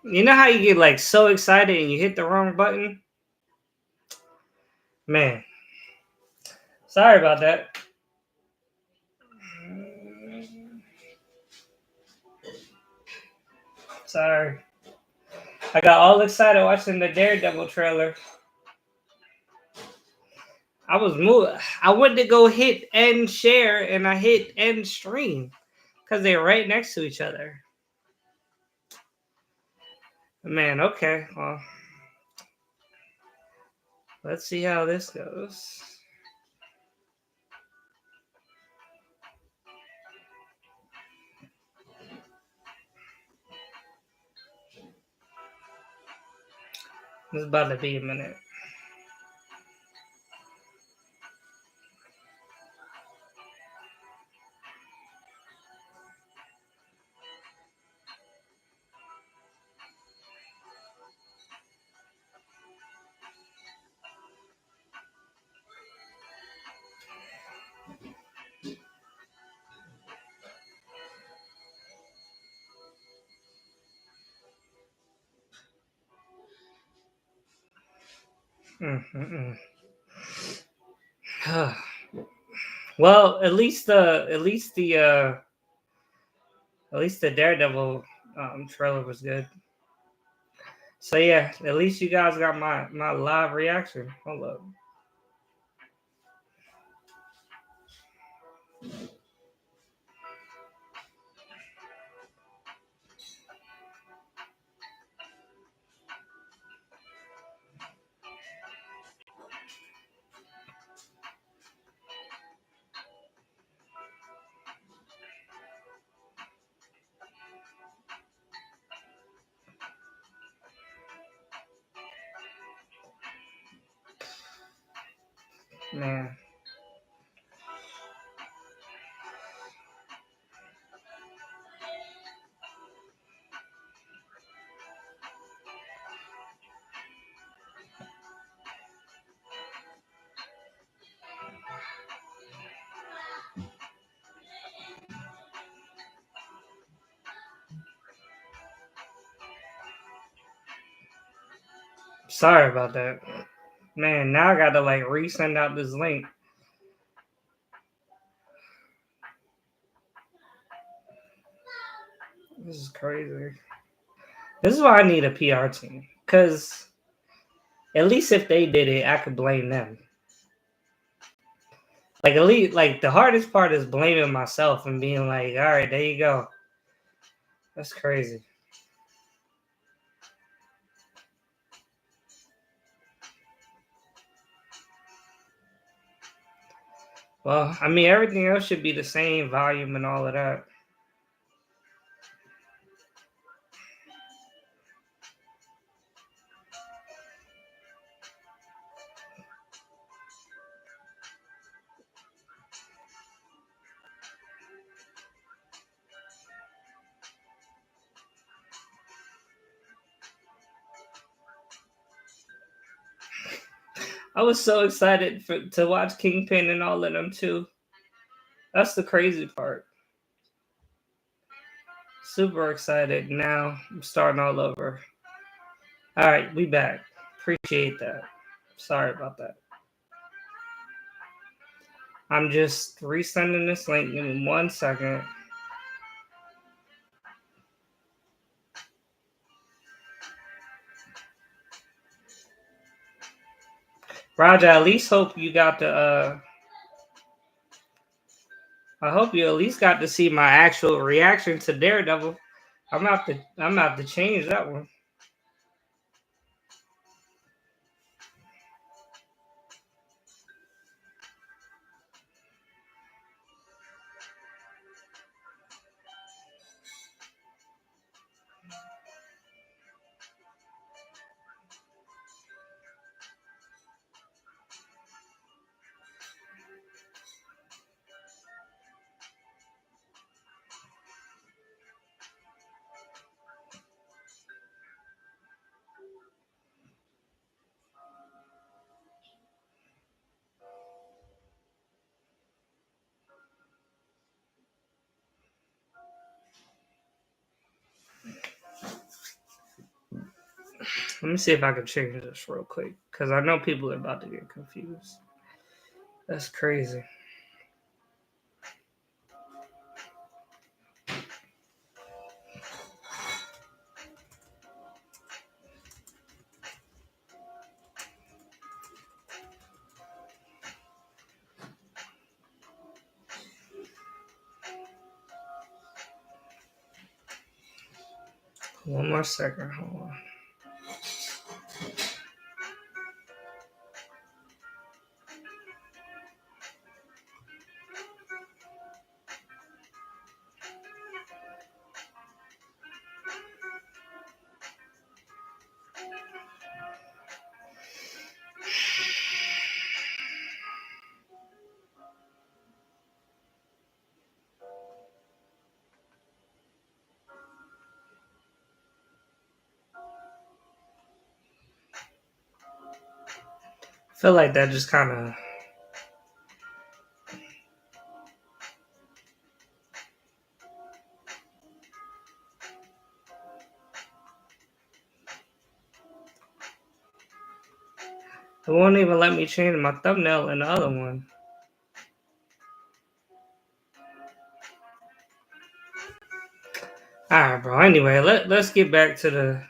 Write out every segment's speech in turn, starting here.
You know how you get like so excited and you hit the wrong button? Man, sorry about that. Sorry. I got all excited watching the Daredevil trailer. I was moved. I went to go hit end share and I hit end stream because they're right next to each other. Man, okay. Well, let's see how this goes. It's about to be a minute. Mm-mm-mm. Well, at least the Daredevil trailer was good. So yeah, at least you guys got my live reaction. Hold up. Man. Sorry about that. Man, now I gotta like resend out this link. This is crazy. This is why I need a PR team. Cause at least if they did it, I could blame them. Like at least like the hardest part is blaming myself and being like, all right, there you go. That's crazy. Well, I mean everything else should be the same volume and all of that. I was so excited to watch Kingpin and all of them too. That's the crazy part. Super excited. Now I'm starting all over. All right, we back. Appreciate that. Sorry about that. I'm just resending this link. Give me 1 second. Roger, I at least hope you got the I hope you at least got to see my actual reaction to Daredevil. I'm about to change that one. Let me see if I can change this real quick, because I know people are about to get confused. That's crazy. One more second. Hold on. I feel like that just kind of. It won't even let me change my thumbnail in the other one. Alright, bro. Anyway, let's get back to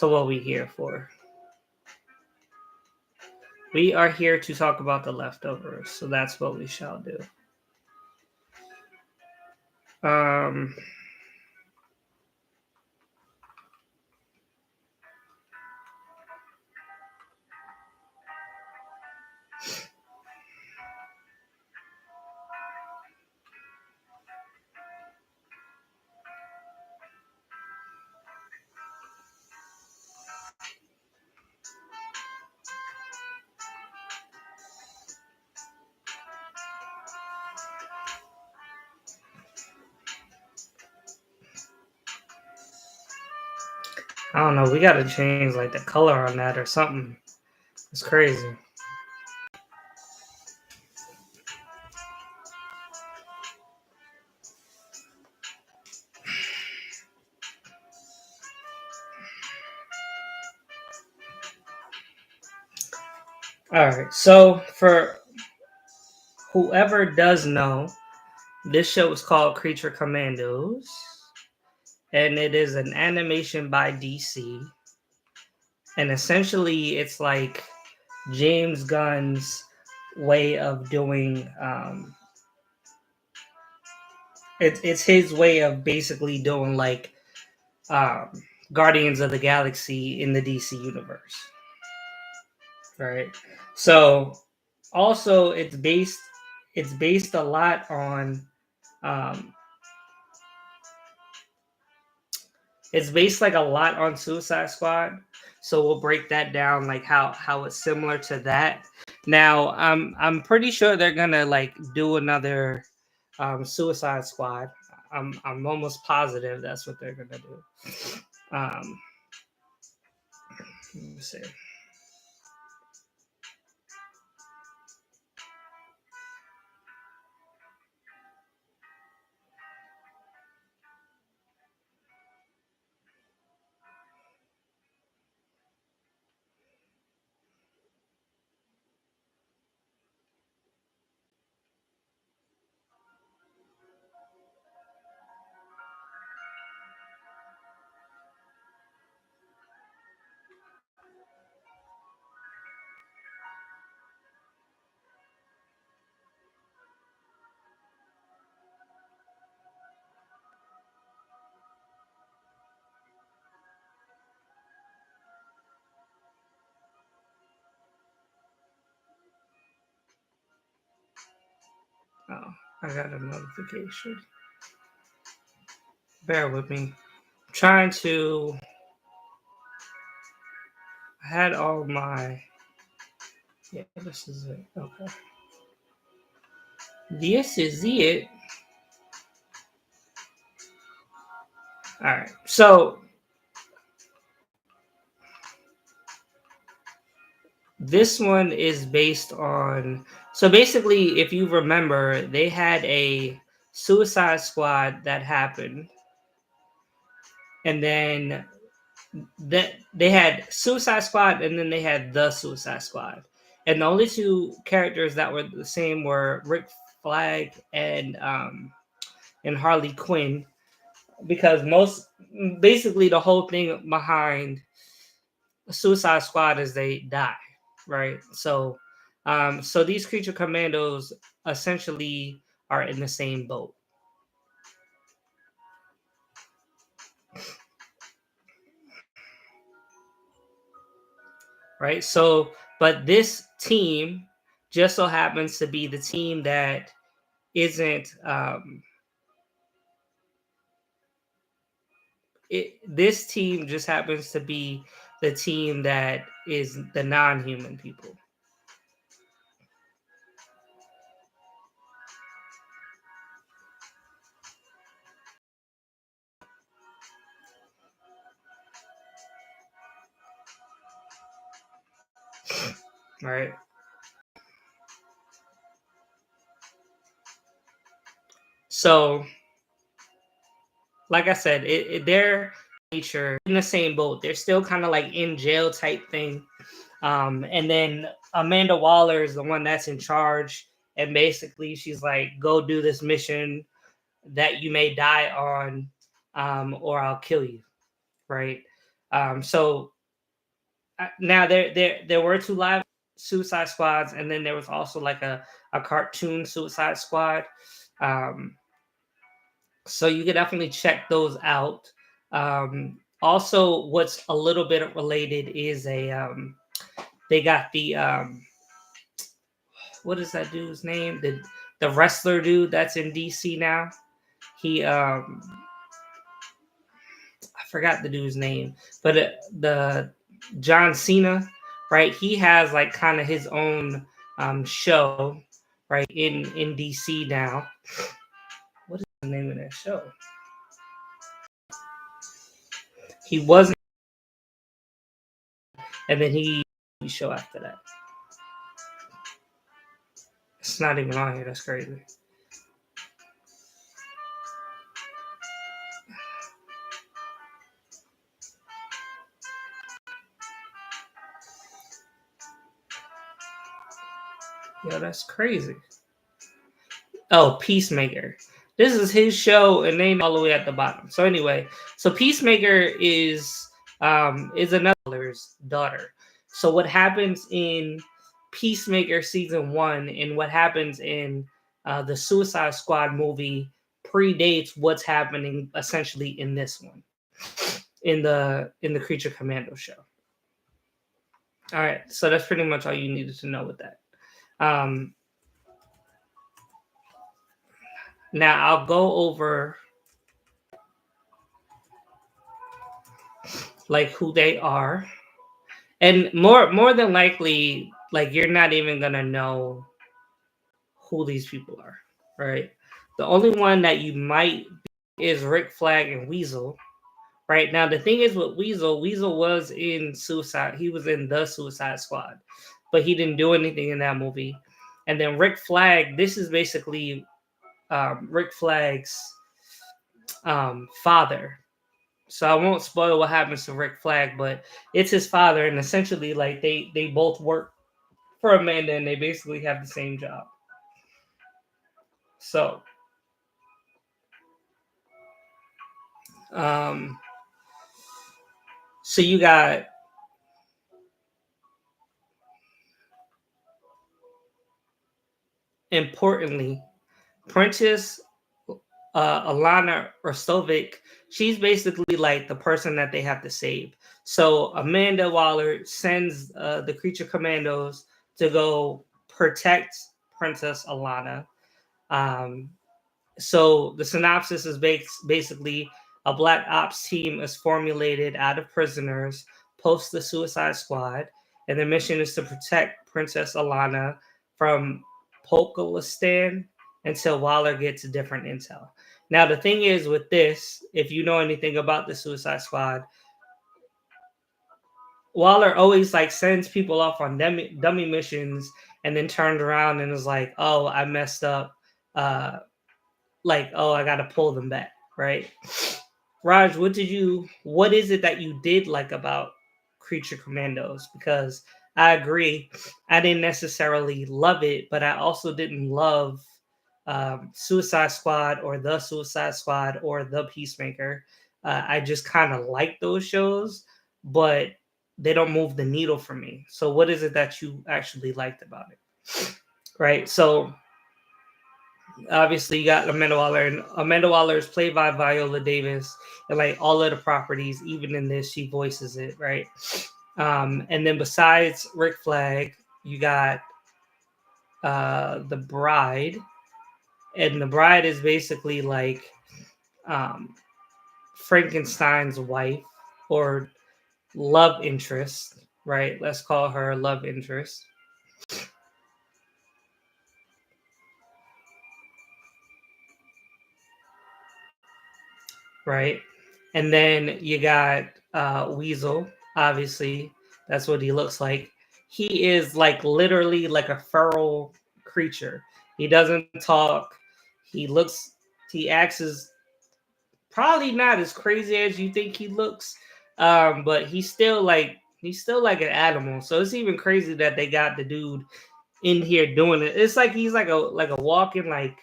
what we here for. We are here to talk about the leftovers, so that's what we shall do. I don't know. We got to change like the color on that or something. It's crazy. All right. So for whoever does know, this show is called Creature Commandos, and it is an animation by DC. And essentially, it's like James Gunn's way of doing. It's his way of basically doing like um, Guardians of the Galaxy in the DC universe, right? So also it's based a lot on um, it's based like a lot on Suicide Squad. So we'll break that down, like how it's similar to that. Now I'm pretty sure they're gonna like do another Suicide Squad. I'm almost positive that's what they're gonna do. Um, let me see. Oh, I got a notification. Bear with me. I'm trying to. I had all my. Yeah, this is it. Okay. This is it. All right. So this one is based on. So basically, if you remember, they had a Suicide Squad that happened, and then that they had Suicide Squad and then they had the Suicide Squad, and the only two characters that were the same were Rick Flag and Harley Quinn, because most basically the whole thing behind Suicide Squad is they die, right? So these creature commandos essentially are in the same boat, right? So, but this team just so happens to be the team that isn't this team just happens to be the team that is the non-human people, right? So, like I said, their nature in the same boat. They're still kind of like in jail type thing. And then Amanda Waller is the one that's in charge, and basically she's like, "Go do this mission that you may die on, or I'll kill you." Right. So now there were two live Suicide Squads, and then there was also like a cartoon Suicide Squad. Um, so you could definitely check those out. Also, what's a little bit related is they got the what is that dude's name? The wrestler dude that's in DC now. He I forgot the dude's name, but the John Cena, right? He has like kind of his own show, right, in DC now. What is the name of that show? He wasn't, and then he show after that. It's not even on here. That's crazy. Yo, that's crazy. Oh, Peacemaker. This is his show, and they all the way at the bottom. So anyway, so Peacemaker is another's daughter. So what happens in Peacemaker season 1 and what happens in the Suicide Squad movie predates what's happening essentially in this one, in the Creature Commando show. All right, so that's pretty much all you needed to know with that. Now I'll go over like who they are, and more than likely, like you're not even gonna know who these people are, right? The only one that you might is Rick Flag and Weasel. Right now, the thing is with Weasel, Weasel was in Suicide. He was in the Suicide Squad, but he didn't do anything in that movie. And then Rick Flag, this is basically Rick Flag's father. So I won't spoil what happens to Rick Flag, but it's his father, and essentially, like they both work for Amanda, and they basically have the same job. So, so you got importantly, Princess Alana Rostovic. She's basically like the person that they have to save. So Amanda Waller sends the Creature Commandos to go protect Princess Alana. So the synopsis is basically a black ops team is formulated out of prisoners post the Suicide Squad, and their mission is to protect Princess Alana from Polkalistan until Waller gets different intel. Now the thing is with this, if you know anything about the Suicide Squad, Waller always like sends people off on dummy missions and then turns around and is like, "Oh, I messed up." Like, oh, I got to pull them back, right? Raj, what is it that you did like about Creature Commandos? Because I agree, I didn't necessarily love it, but I also didn't love Suicide Squad or the Suicide Squad or the Peacemaker. I just kind of like those shows, but they don't move the needle for me. So, what is it that you actually liked about it? Right. So, obviously, you got Amanda Waller, and Amanda Waller is played by Viola Davis, and like all of the properties, even in this, she voices it, right? And then besides Rick Flag, you got the Bride, and the Bride is basically like um, Frankenstein's wife or love interest, right? Let's call her love interest, right? And then you got Weasel, obviously. That's what he looks like. He is like literally like a feral creature. He doesn't talk. He looks, he acts as probably not as crazy as you think he looks. But he's still like an animal. So it's even crazy that they got the dude in here doing it. It's like he's like a walking like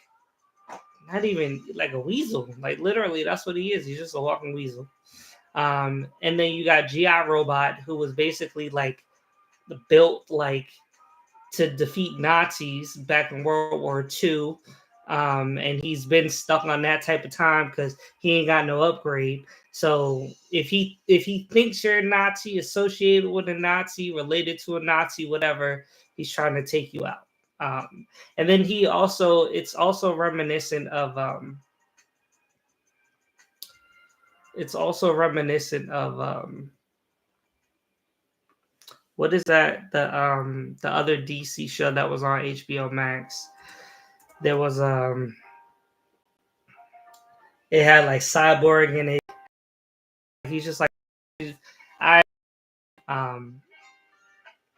not even like a weasel. Like literally, that's what he is. He's just a walking weasel. And then you got GI Robot, who was basically like built like to defeat Nazis back in World War II. And he's been stuck on that type of time because he ain't got no upgrade. So if he thinks you're a Nazi, associated with a Nazi, related to a Nazi, whatever, he's trying to take you out. And then it's also reminiscent of it's also reminiscent of what is that the other DC show that was on HBO Max? There was it had like Cyborg in it. He's just like I um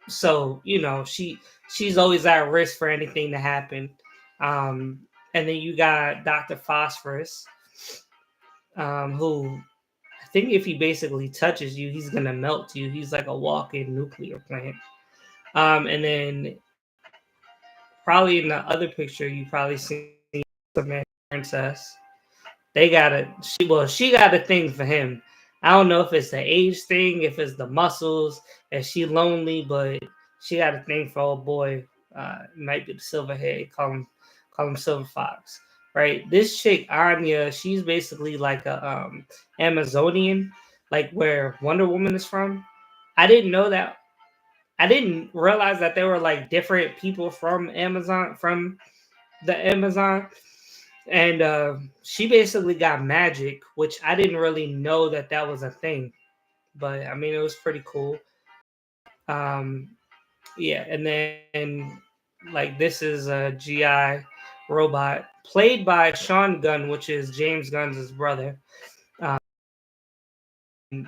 so you know she's always at risk for anything to happen. And then you got Dr. Phosphorus, who I think if he basically touches you, he's gonna melt you. He's like a walking nuclear plant. And then probably in the other picture you probably seen the princess. They got a she got a thing for him. I don't know if it's the age thing, if it's the muscles, if she lonely, but she got a thing for old boy. Might be the Silverhead, call him Silver Fox. Right. This chick Anya, she's basically like a Amazonian, like where Wonder Woman is from. I didn't know that. I didn't realize that there were like different people from the Amazon. And she basically got magic, which I didn't really know that that was a thing. But I mean, it was pretty cool. Um, yeah, and then like this is a GI robot played by Sean Gunn, which is James Gunn's brother. Um,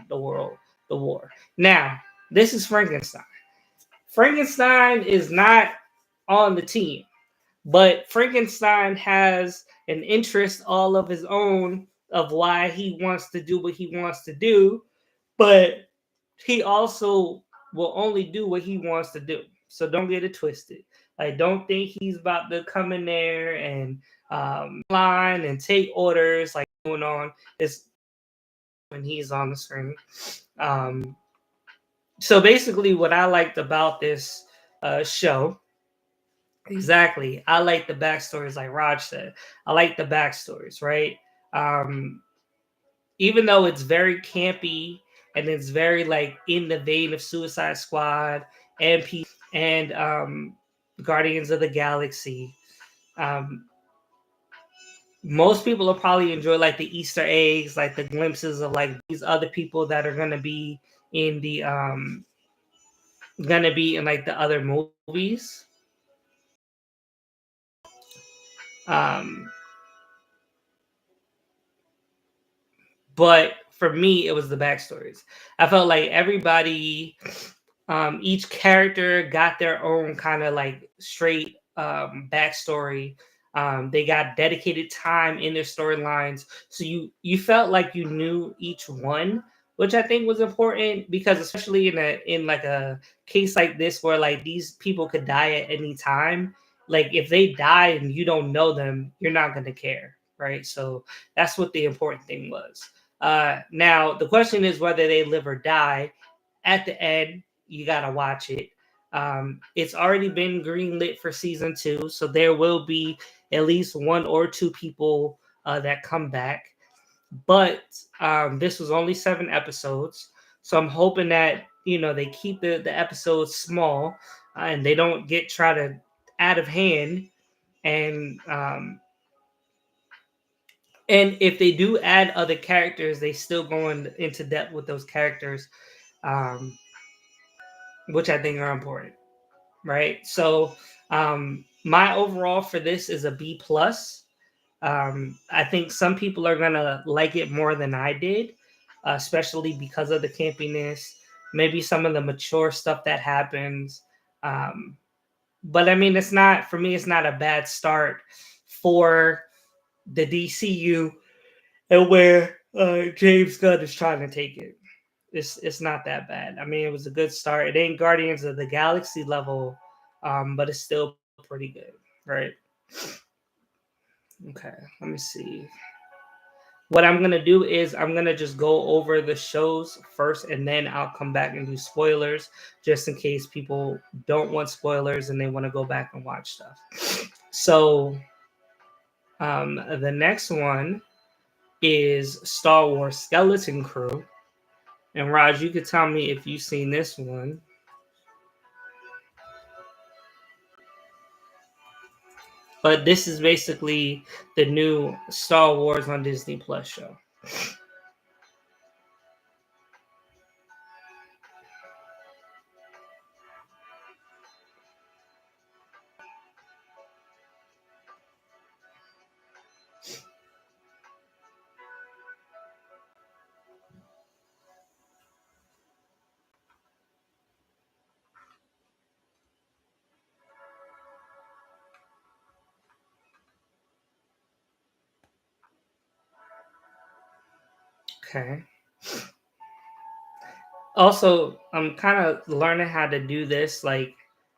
the world, the war. Now, this is Frankenstein. Frankenstein is not on the team. But Frankenstein has an interest all of his own of why he wants to do what he wants to do, but he also will only do what he wants to do. So don't get it twisted. Like, don't think he's about to come in there and line and take orders like going on. It's when he's on the screen. Um, so basically, what I liked about this show. Exactly. I like the backstories, like Raj said. I like the backstories, right? Um, Even though it's very campy and it's very like in the vein of Suicide Squad and and Guardians of the Galaxy. Um, Most people will probably enjoy like the Easter eggs, like the glimpses of like these other people that are in the gonna be in like the other movies. Um, But for me, it was the backstories. I felt like everybody, each character got their own kind of like straight backstory. They got dedicated time in their storylines, so you felt like you knew each one, which I think was important because especially in like a case like this where like these people could die at any time. Like if they die and you don't know them, you're not gonna care, right? So that's what the important thing was. Now the question is whether they live or die. At the end, you gotta watch it. It's already been greenlit for season 2, so there will be at least one or two people that come back. But this was only 7 episodes, so I'm hoping that they keep the episodes small and they don't get try to out of hand. And if they do add other characters, they still go into depth with those characters, um, which I think are important, right? So my overall for this is a B plus. I think some people are gonna like it more than I did, especially because of the campiness, maybe some of the mature stuff that happens. Um, but I mean, it's not for me. It's not a bad start for the DCU and where James Gunn is trying to take it. It's not that bad. I mean, it was a good start. It ain't Guardians of the Galaxy level, but it's still pretty good, right? Okay, let me see. What I'm gonna do is I'm gonna just go over the shows first, and then I'll come back and do spoilers, just in case people don't want spoilers and they want to go back and watch stuff. So the next one is Star Wars Skeleton Crew, and Raj, you could tell me if you've seen this one. But this is basically the new Star Wars on Disney Plus show. Okay. Also, I'm kind of learning how to do this, like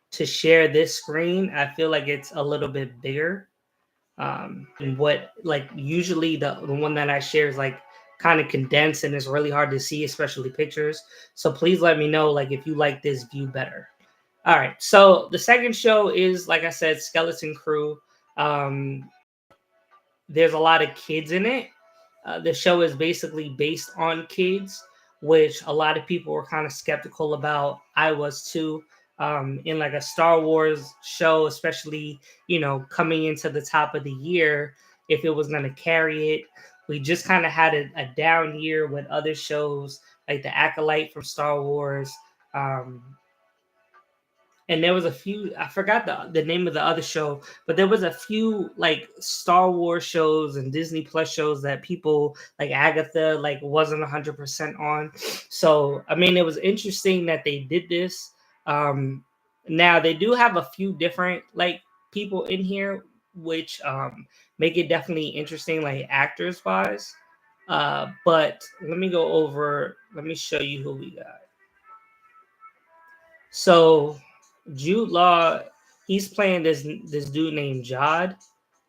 to share this screen. I feel like it's a little bit bigger. And what like usually the one that I share is like kind of condensed and it's really hard to see, especially pictures. So please let me know like if you like this view better. All right. So the second show is like I said, Skeleton Crew. Um, there's a lot of kids in it. The show is basically based on kids, which a lot of people were kind of skeptical about. I was too. In like a Star Wars show, especially coming into the top of the year, if it was going to carry it. We just kind of had a down year with other shows like the Acolyte from Star Wars. Um, and there was a few, I forgot the name of the other show, but there was a few like Star Wars shows and Disney Plus shows that people like Agatha like wasn't 100% on. So I mean, it was interesting that they did this. Now they do have a few different like people in here, which make it definitely interesting, like actors wise. But let me show you who we got. So Jude Law, he's playing this dude named Jod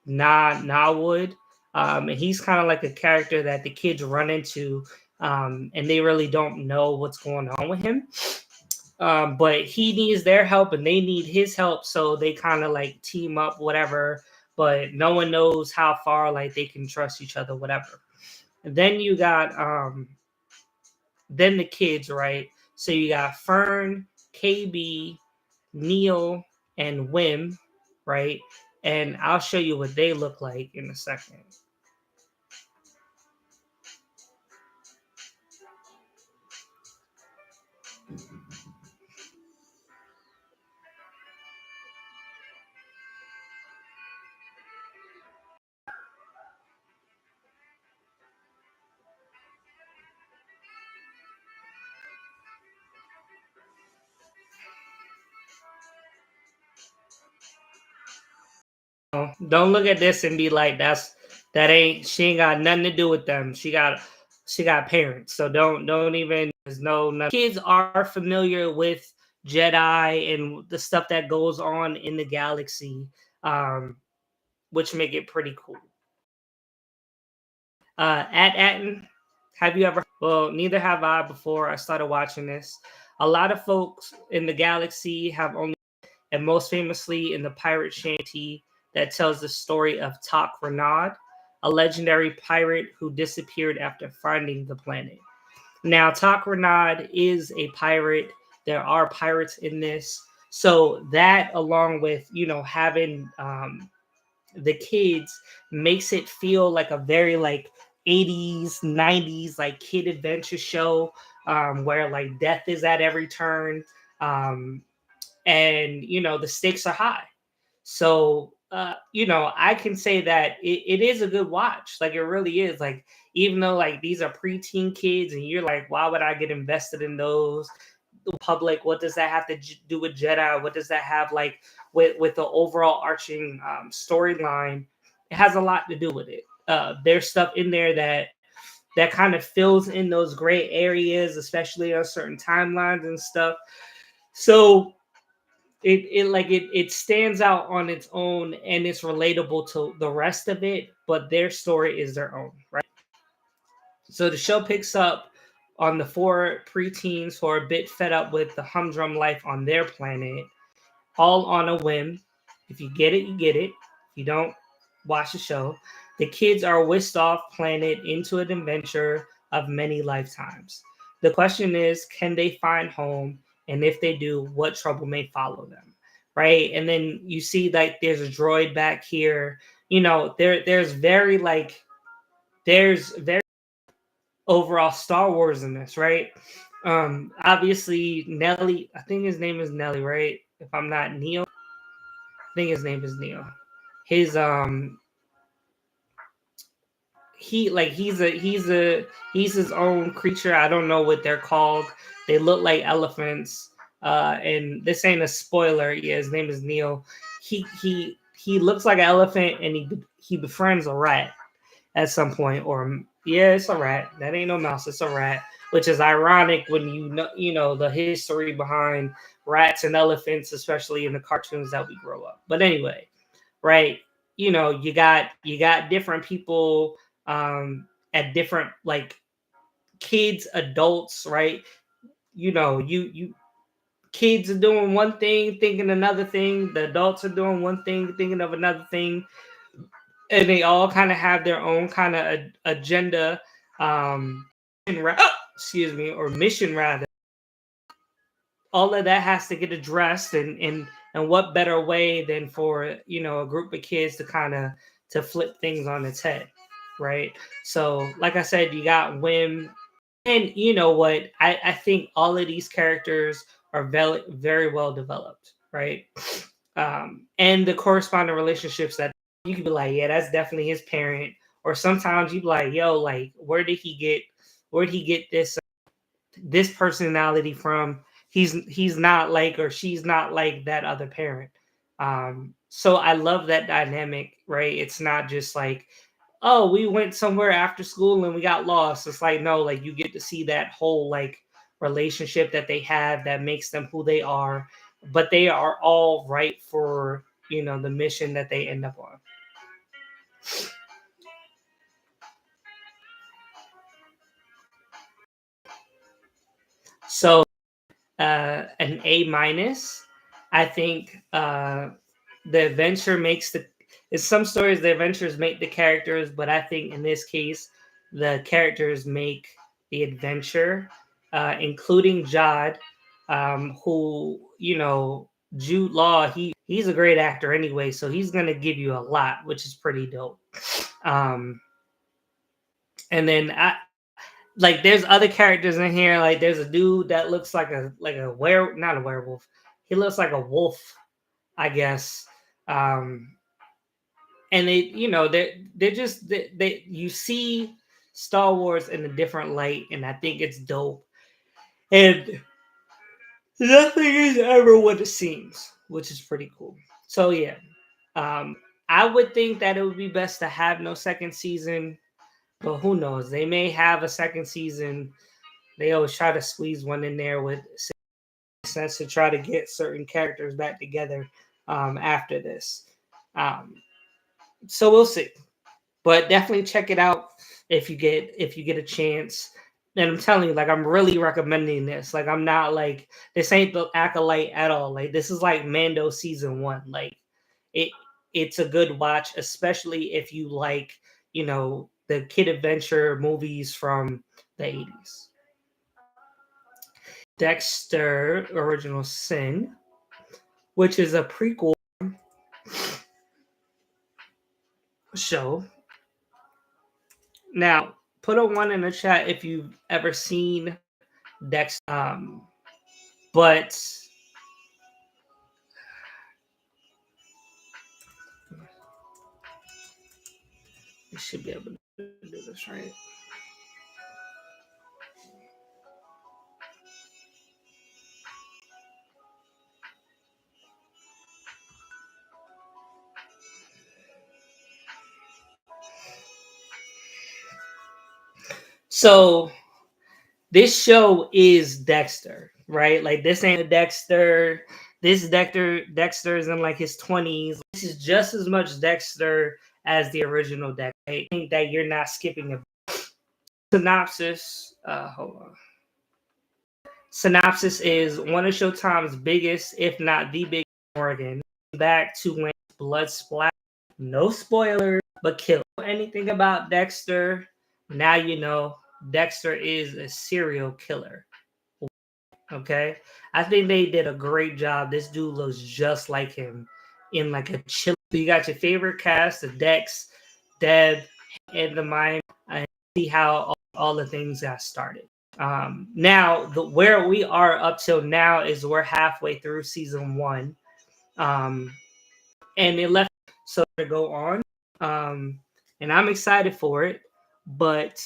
Nawood, and he's kind of like a character that the kids run into, and they really don't know what's going on with him. But he needs their help, and they need his help, so they kind of like team up, whatever. But no one knows how far like they can trust each other, whatever. And then you got then the kids, right? So you got Fern, KB, Neil, and Wim, right? And I'll show you what they look like in a second. Don't look at this and be like, she ain't got nothing to do with them. She got parents. So don't even, there's no kids are familiar with Jedi and the stuff that goes on in the galaxy, which make it pretty cool. At Atten, have you ever? Well, neither have I before I started watching this. A lot of folks in the galaxy have only, and most famously in the pirate shanty that tells the story of Tak Renard, a legendary pirate who disappeared after finding the planet. Now, Tak Renard is a pirate. There are pirates in this. So that, along with, having the kids, makes it feel like a very like 80s 90s like kid adventure show, where like death is at every turn, and the stakes are high. So I can say that it is a good watch. Like, it really is. Like, even though like these are preteen kids and you're like, why would I get invested in those? The public, what does that have to do with Jedi? What does that have like with the overall arching storyline? It has a lot to do with it. There's stuff in there that kind of fills in those gray areas, especially on certain timelines and stuff. So it stands out on its own, and it's relatable to the rest of it, but their story is their own, right? So the show picks up on the four preteens who are a bit fed up with the humdrum life on their planet, all on a whim. If you get it, you get it. If you don't, watch the show. The kids are whisked off planet into an adventure of many lifetimes. The question is, can they find home? And if they do, what trouble may follow them? Right. And then you see like there's a droid back here. There's very overall Star Wars in this, right? Obviously Nelly, I think his name is Nelly, right? If I'm not Neo, I think his name is Neo. His he's his own creature. I don't know what they're called. They look like elephants. And this ain't a spoiler. Yeah, his name is Neo. He looks like an elephant, and he befriends a rat at some point. Or yeah, it's a rat. That ain't no mouse. It's a rat. Which is ironic when you know the history behind rats and elephants, especially in the cartoons that we grow up. But anyway, right? You got different people, at different like kids, adults, right? You kids are doing one thing, thinking another thing. The adults are doing one thing, thinking of another thing, and they all kind of have their own kind of agenda, excuse me, or mission rather. All of that has to get addressed, and what better way than for a group of kids to kind of to flip things on its head, right? So like I said, you got Wim, and you know what, I think all of these characters are very, very well developed, right? And the corresponding relationships that you could be like, yeah, that's definitely his parent. Or sometimes you be like, yo, like where did he get this personality from? He's not like, or she's not like that other parent. So I love that dynamic, right? It's not just like, oh, we went somewhere after school and we got lost. It's like, no, like you get to see that whole like relationship that they have that makes them who they are, but they are all right for the mission that they end up on. So an A minus. I think the adventure makes the. In some stories, the adventures make the characters, but I think in this case, the characters make the adventure, including Jod, who Jude Law. He's a great actor anyway, so he's gonna give you a lot, which is pretty dope. Um, and then like there's other characters in here. Like there's a dude that looks like a not a werewolf. He looks like a wolf, I guess. And they're just they you see Star Wars in a different light, and I think it's dope. And nothing is ever what it seems, which is pretty cool. So yeah, I would think that it would be best to have no second season, but who knows? They may have a second season. They always try to squeeze one in there with sense to try to get certain characters back together after this. Um, so we'll see, but definitely check it out if you get a chance. And I'm telling you, like, I'm really recommending this. Like, I'm not like, this ain't the Acolyte at all. Like, this is like Mando season 1. Like, it it's a good watch, especially if you like, the kid adventure movies from the 80s. Dexter Original Sin, which is a prequel show. Now, put a 1 in the chat if you've ever seen Dexter. But you should be able to do this, right? So this show is Dexter, right? Like, this ain't a Dexter. This Dexter is in like his 20s. This is just as much Dexter as the original Dexter. I think that you're not skipping a synopsis. Hold on. Synopsis is one of Showtime's biggest, if not the biggest, Morgan back to win blood splatter. No spoilers, but kill. Anything about Dexter? Now you know. Dexter is a serial killer. Okay, I think they did a great job. This dude looks just like him in like a chill. So you got your favorite cast: the Dex, Deb, and the Mind. And see how all the things got started. Now, where we are up till now is we're halfway through season 1, and it left so to go on, and I'm excited for it. But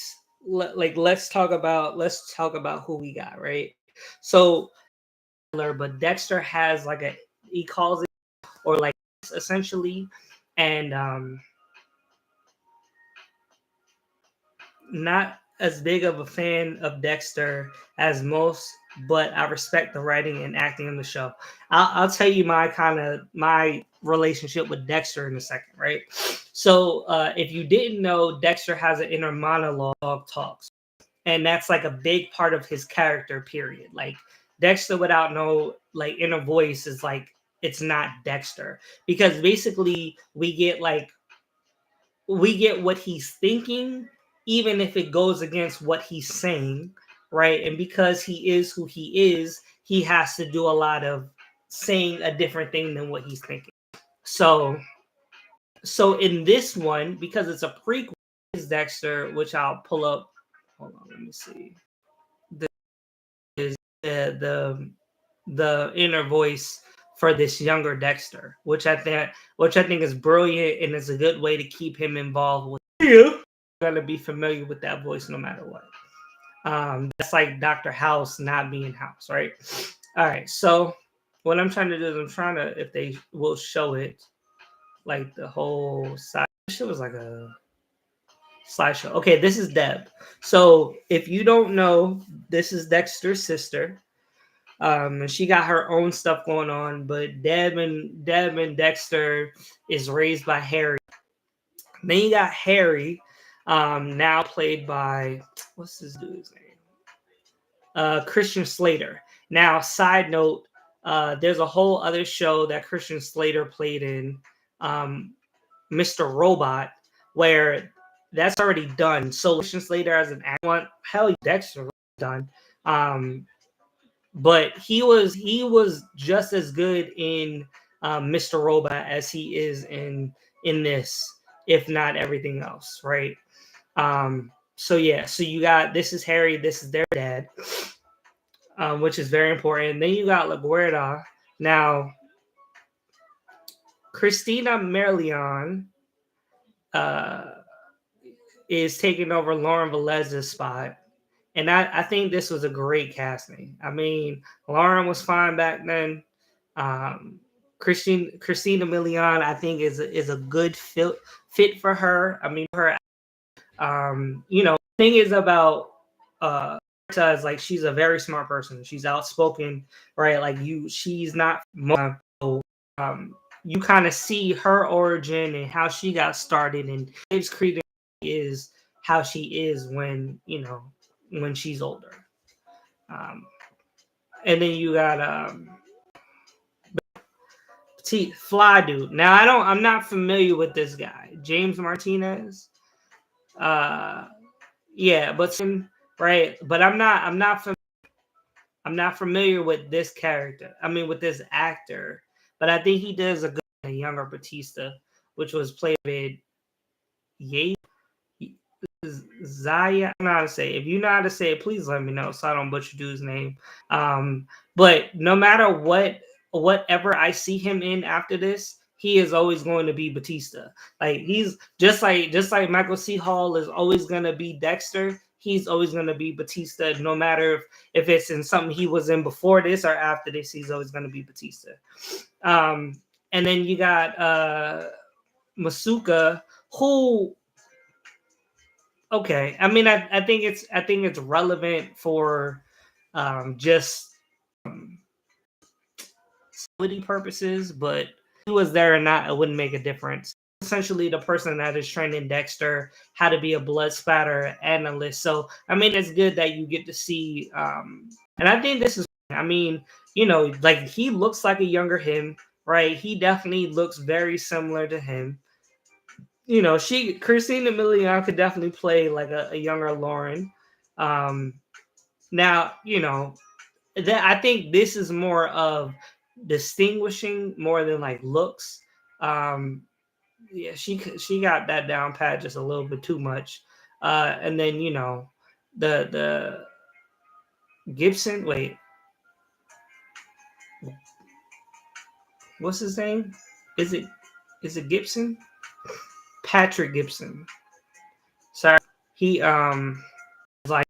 let's talk about who we got, right? So, but Dexter has like he calls it, or like, essentially, and not as big of a fan of Dexter as most, but I respect the writing and acting in the show. I'll tell you my relationship with Dexter in a second, right? So if you didn't know, Dexter has an inner monologue talks, and that's like a big part of his character. Period. Like, Dexter without no like inner voice is like, it's not Dexter, because basically we get what he's thinking, even if it goes against what he's saying, right? And because he is who he is, he has to do a lot of saying a different thing than what he's thinking. So in this one, because it's a prequel, is Dexter, which I'll pull up. Hold on, let me see. This is the inner voice for this younger Dexter, which I think is brilliant, and is a good way to keep him involved with you. Gonna be familiar with that voice no matter what. That's like Dr. House not being House, right? All right, so what I'm trying to do is I'm trying to, if they will show it, like the whole side. It was like a slideshow. Okay, this is Deb. So if you don't know, this is Dexter's sister. And she got her own stuff going on, but Deb and Dexter is raised by Harry. Then you got Harry, now played by, what's this dude's name? Christian Slater. Now, side note, there's a whole other show that Christian Slater played in, Mr. Robot, where that's already done. So Christian Slater as an actor, hell, Dexter done. But he was just as good in Mr. Robot as he is in this, if not everything else, right? So yeah, so you got, this is Harry, this is their dad, which is very important. Then you got LaGuardia. Now, Christina Merlion is taking over Lauren Velez's spot. And I think this was a great casting. I mean, Lauren was fine back then. Christina Milian, I think is a good fit for her. I mean, her, thing is about is like she's a very smart person. She's outspoken, right? Like she's not. You kind of see her origin and how she got started, and Dave's Creed is how she is when she's older. And then you got Fly Dude. Now I'm not familiar with this guy, James Martinez. Yeah, but right, but I'm not familiar with this character. I mean, with this actor, but I think he does a younger Batista, which was played with Yates. Zaya, I don't know how to say it. If you know how to say it, please let me know so I don't butcher dude's name. But no matter whatever I see him in after this, he is always going to be Batista. Like he's just like Michael C. Hall is always going to be Dexter. He's always going to be Batista, no matter if it's in something he was in before this or after this. He's always going to be Batista. And then you got Masuka, who. Okay, I mean, I think it's relevant for just purposes, but he was there or not, it wouldn't make a difference. Essentially, the person that is training Dexter how to be a blood spatter analyst. So, I mean, it's good that you get to see, and I think this is. I mean, like he looks like a younger him, right? He definitely looks very similar to him. Christina Milian could definitely play like a younger Lauren. Now, that I think this is more of distinguishing more than like looks. Yeah, she got that down pat just a little bit too much. And then the Gibson. Wait, what's his name? Is it Gibson? Patrick Gibson. Sorry, he like,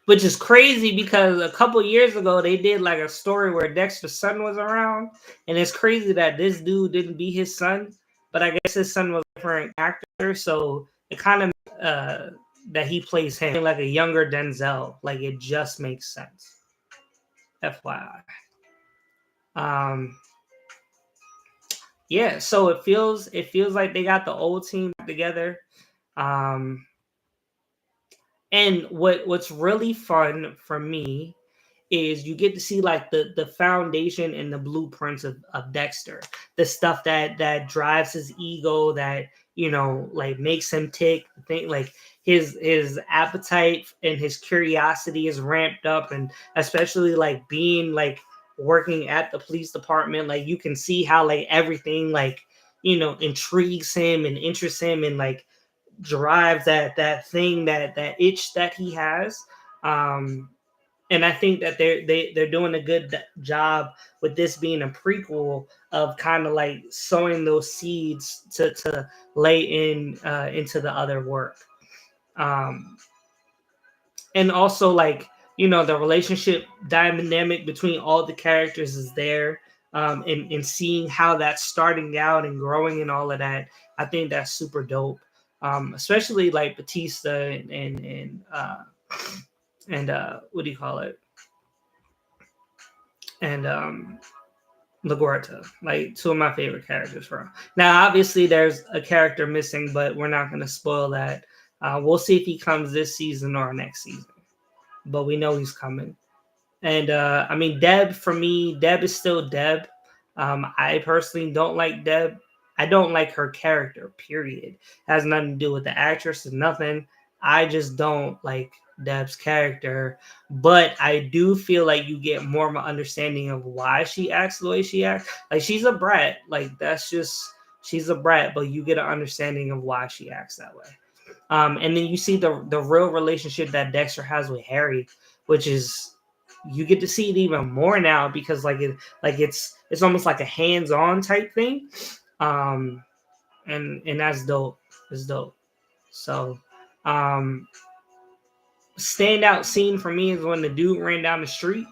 which is crazy because a couple years ago they did like a story where Dexter's son was around, and it's crazy that this dude didn't be his son, but I guess his son was a different actor, so it kind of that he plays him like a younger Denzel, like it just makes sense. FYI. Yeah, so it feels like they got the old team together. And what's really fun for me is you get to see like the foundation and the blueprints of Dexter, the stuff that drives his ego, that like makes him tick. Think like his appetite and his curiosity is ramped up, and especially like being like working at the police department, like you can see how like everything like intrigues him and interests him and like drives that thing, that itch that he has. And I think that they're doing a good job with this being a prequel of kind of like sowing those seeds to lay in into the other work. And also like the relationship dynamic between all the characters is there. And seeing how that's starting out and growing and all of that, I think that's super dope. Especially like Batista and what do you call it? And LaGuardia, like two of my favorite characters from. Now, obviously, there's a character missing, but we're not going to spoil that. We'll see if he comes this season or next season, but we know he's coming. And I mean, Deb, for me, Deb is still Deb. I personally don't like Deb. I don't like her character, period. It has nothing to do with the actress and nothing. I just don't like Deb's character. But I do feel like you get more of an understanding of why she acts the way she acts. Like, she's a brat. Like, she's a brat, but you get an understanding of why she acts that way. And then you see the real relationship that Dexter has with Harry, which is, you get to see it even more now because it's almost like a hands-on type thing. And that's dope. It's dope. So standout scene for me is when the dude ran down the street.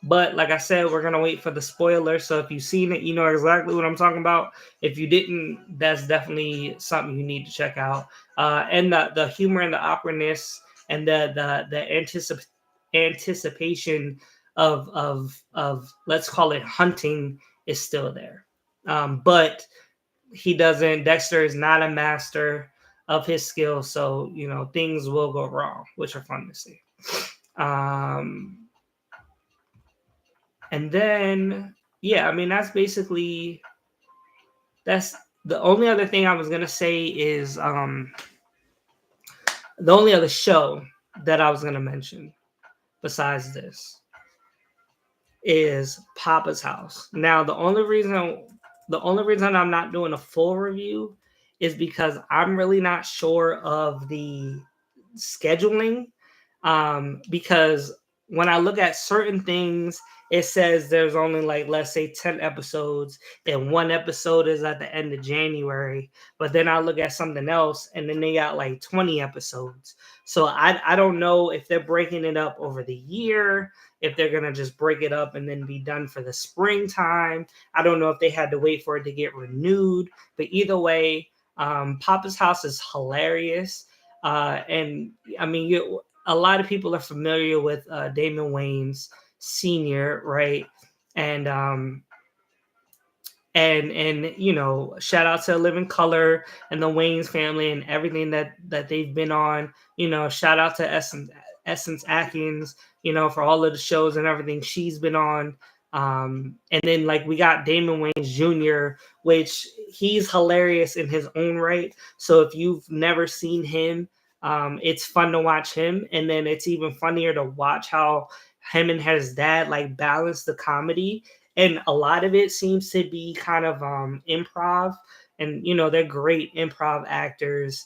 But like I said, we're gonna wait for the spoiler. So if you've seen it, you know exactly what I'm talking about. If you didn't, that's definitely something you need to check out. And the humor and the awkwardness and the anticipation of let's call it hunting is still there. But he doesn't. Dexter is not a master of his skill, so you know things will go wrong, which are fun to see. Um, and then yeah, I mean that's the only other thing I was gonna say is the only other show that I was gonna mention besides this is Papa's House. Now the only reason I'm not doing a full review is because I'm really not sure of the scheduling. Because when I look at certain things, it says there's only like let's say 10 episodes, and one episode is at the end of January. But then I look at something else, and then they got like 20 episodes. So I don't know if they're breaking it up over the year, if they're gonna just break it up and then be done for the springtime. I don't know if they had to wait for it to get renewed. But either way, Papa's House is hilarious. And I mean, a lot of people are familiar with Damon Wayans Sr., right? And and you know, shout out to Living Color and the Wayans family and everything that they've been on. You know, shout out to Essence Atkins, you know, for all of the shows and everything she's been on. And then like we got Damon Wayans Jr., which he's hilarious in his own right. So if you've never seen him, it's fun to watch him, and then it's even funnier to watch how him and his dad like balance the comedy, and a lot of it seems to be kind of improv, and you know they're great improv actors.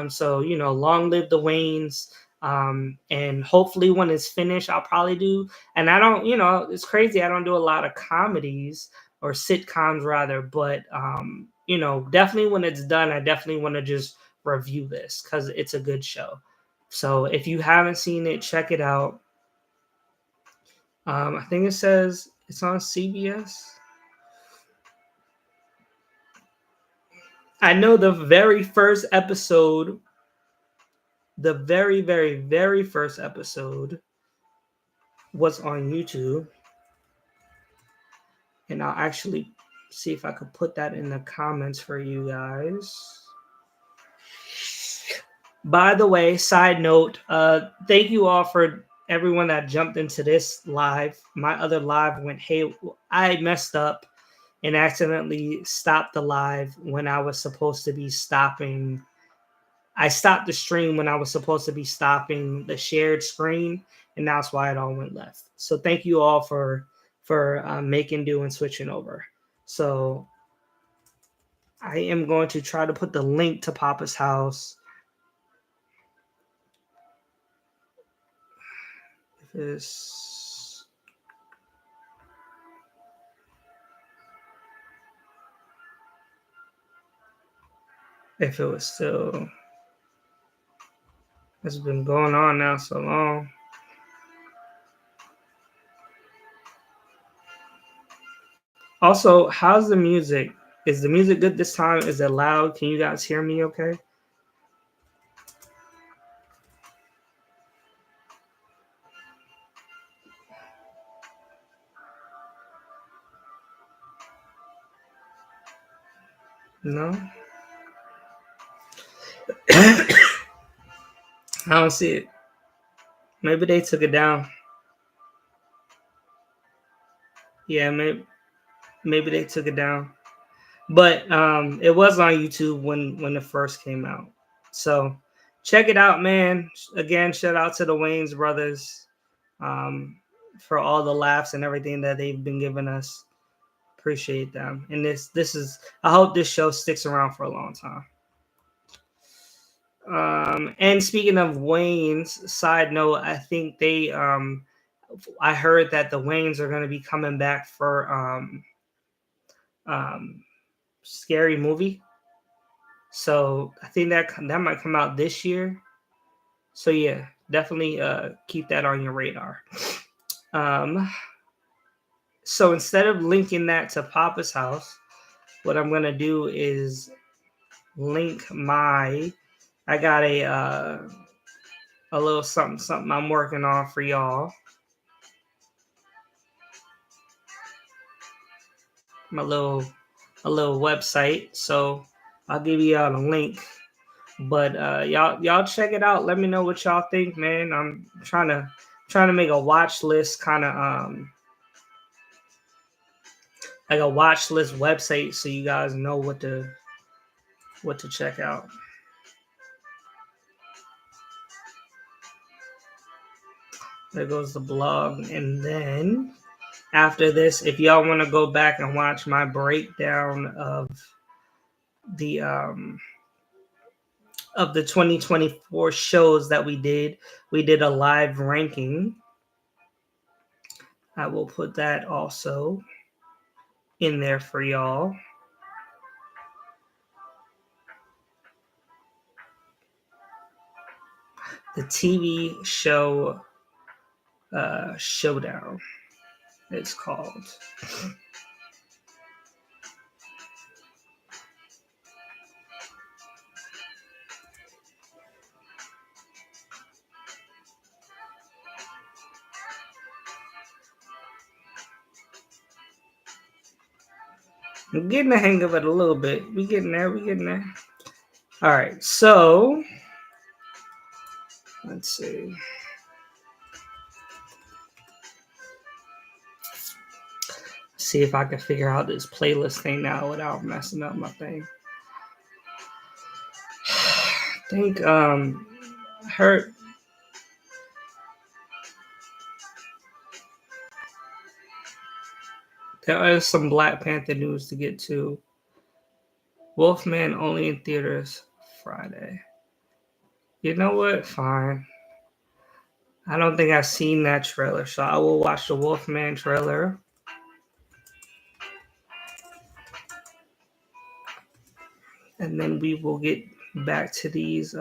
So you know, long live the Waynes. And hopefully when it's finished, I'll probably do. And I don't, you know, it's crazy. I don't do a lot of comedies or sitcoms rather, but you know, definitely when it's done, I definitely want to just review this because it's a good show. So if you haven't seen it, check it out. I think it says it's on CBS. I know the very, very, very first episode was on YouTube. And I'll actually see if I could put that in the comments for you guys. By the way, side note, thank you all for everyone that jumped into this live. My other live went, hey, I messed up and accidentally stopped the live when I was supposed to be stopping. I stopped the stream when I was supposed to be stopping the shared screen, and that's why it all went left. So thank you all for making do and switching over. So I am going to try to put the link to Papa's House. If it was still, it's been going on now so long. Also, how's the music? Is the music good this time? Is it loud? Can you guys hear me okay? No? I don't see it. Maybe they took it down. Yeah, maybe they took it down. But it was on YouTube when it first came out. So check it out, man. Again, shout out to the Wayans brothers for all the laughs and everything that they've been giving us. Appreciate them. And this is, I hope this show sticks around for a long time. And speaking of Wayans, side note, I think I heard that the Wayans are going to be coming back for Scary Movie. So I think that might come out this year. So yeah, definitely keep that on your radar. So instead of linking that to Papa's house, what I'm gonna do is link my. I got a little something I'm working on for y'all. My little a little website. So I'll give you all the link. But y'all check it out. Let me know what y'all think, man. I'm trying to make a watch list kind of like a watch list website so you guys know what to check out. There goes the blog. And then after this, if y'all want to go back and watch my breakdown the um of the 2024 shows that we did a live ranking. I will put that also in there for y'all. The TV show Showdown, it's called. I'm getting the hang of it a little bit. We getting there. All right, so let's see. See if I can figure out this playlist thing now without messing up my thing. I think her there is some Black Panther news to get to. Wolfman only in theaters Friday. You know what? Fine. I don't think I've seen that trailer, so I will watch the Wolfman trailer. And then we will get back to these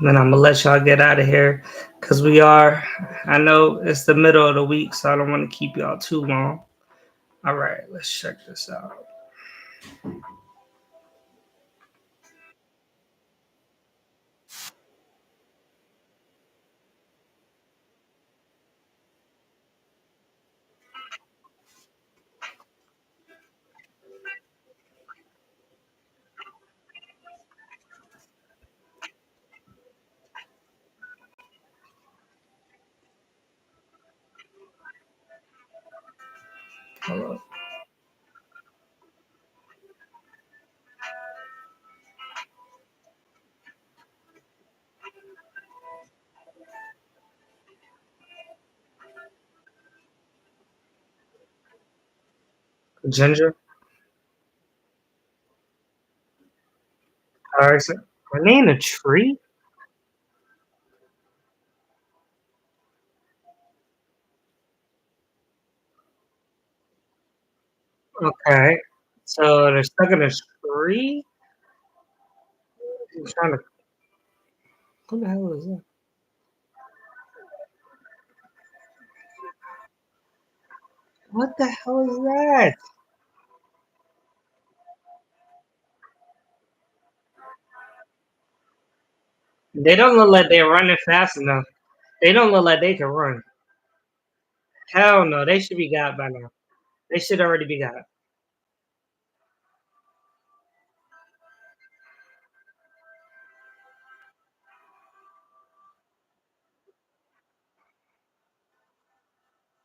then I'm gonna let y'all get out of here because I know it's the middle of the week, so I don't want to keep y'all too long. All right, let's check this out. Hello. Ginger. All right, so are they in a tree? Okay. So they're stuck in a tree? I'm trying to. What the hell is that? What the hell is that? They don't look like they're running fast enough. They don't look like they can run. Hell no, they should be got by now. They should already be got.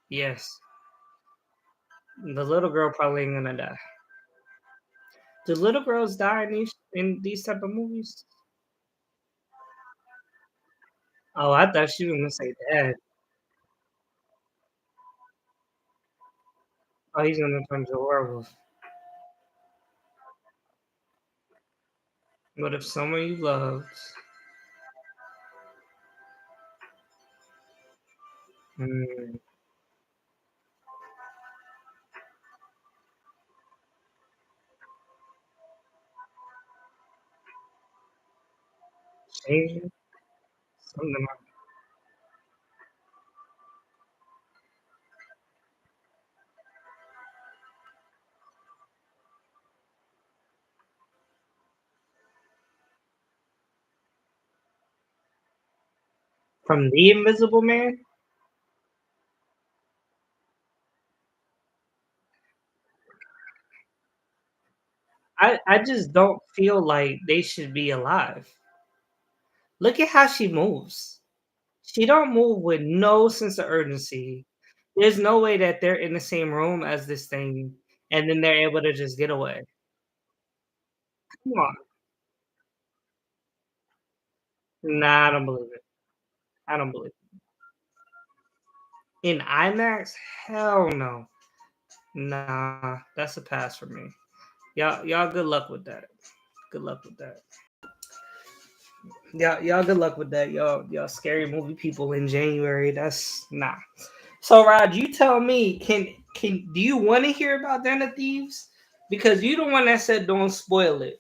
Yes. The little girl probably ain't gonna die. Do little girls die in these type of movies? Oh, I thought she was gonna say dad. Oh, he's gonna turn to a werewolf. What if someone you loved mm, changing something from the Invisible Man? I just don't feel like they should be alive. Look at how she moves. She don't move with no sense of urgency. There's no way that they're in the same room as this thing, and then they're able to just get away. Come on. Nah, I don't believe it. I don't believe it. In IMAX? Hell no. Nah, that's a pass for me. Y'all good luck with that. Good luck with that. Y'all good luck with that. Y'all scary movie people in January. That's nah. So Rod, you tell me, can do you want to hear about Den of Thieves? Because you the one that said don't spoil it.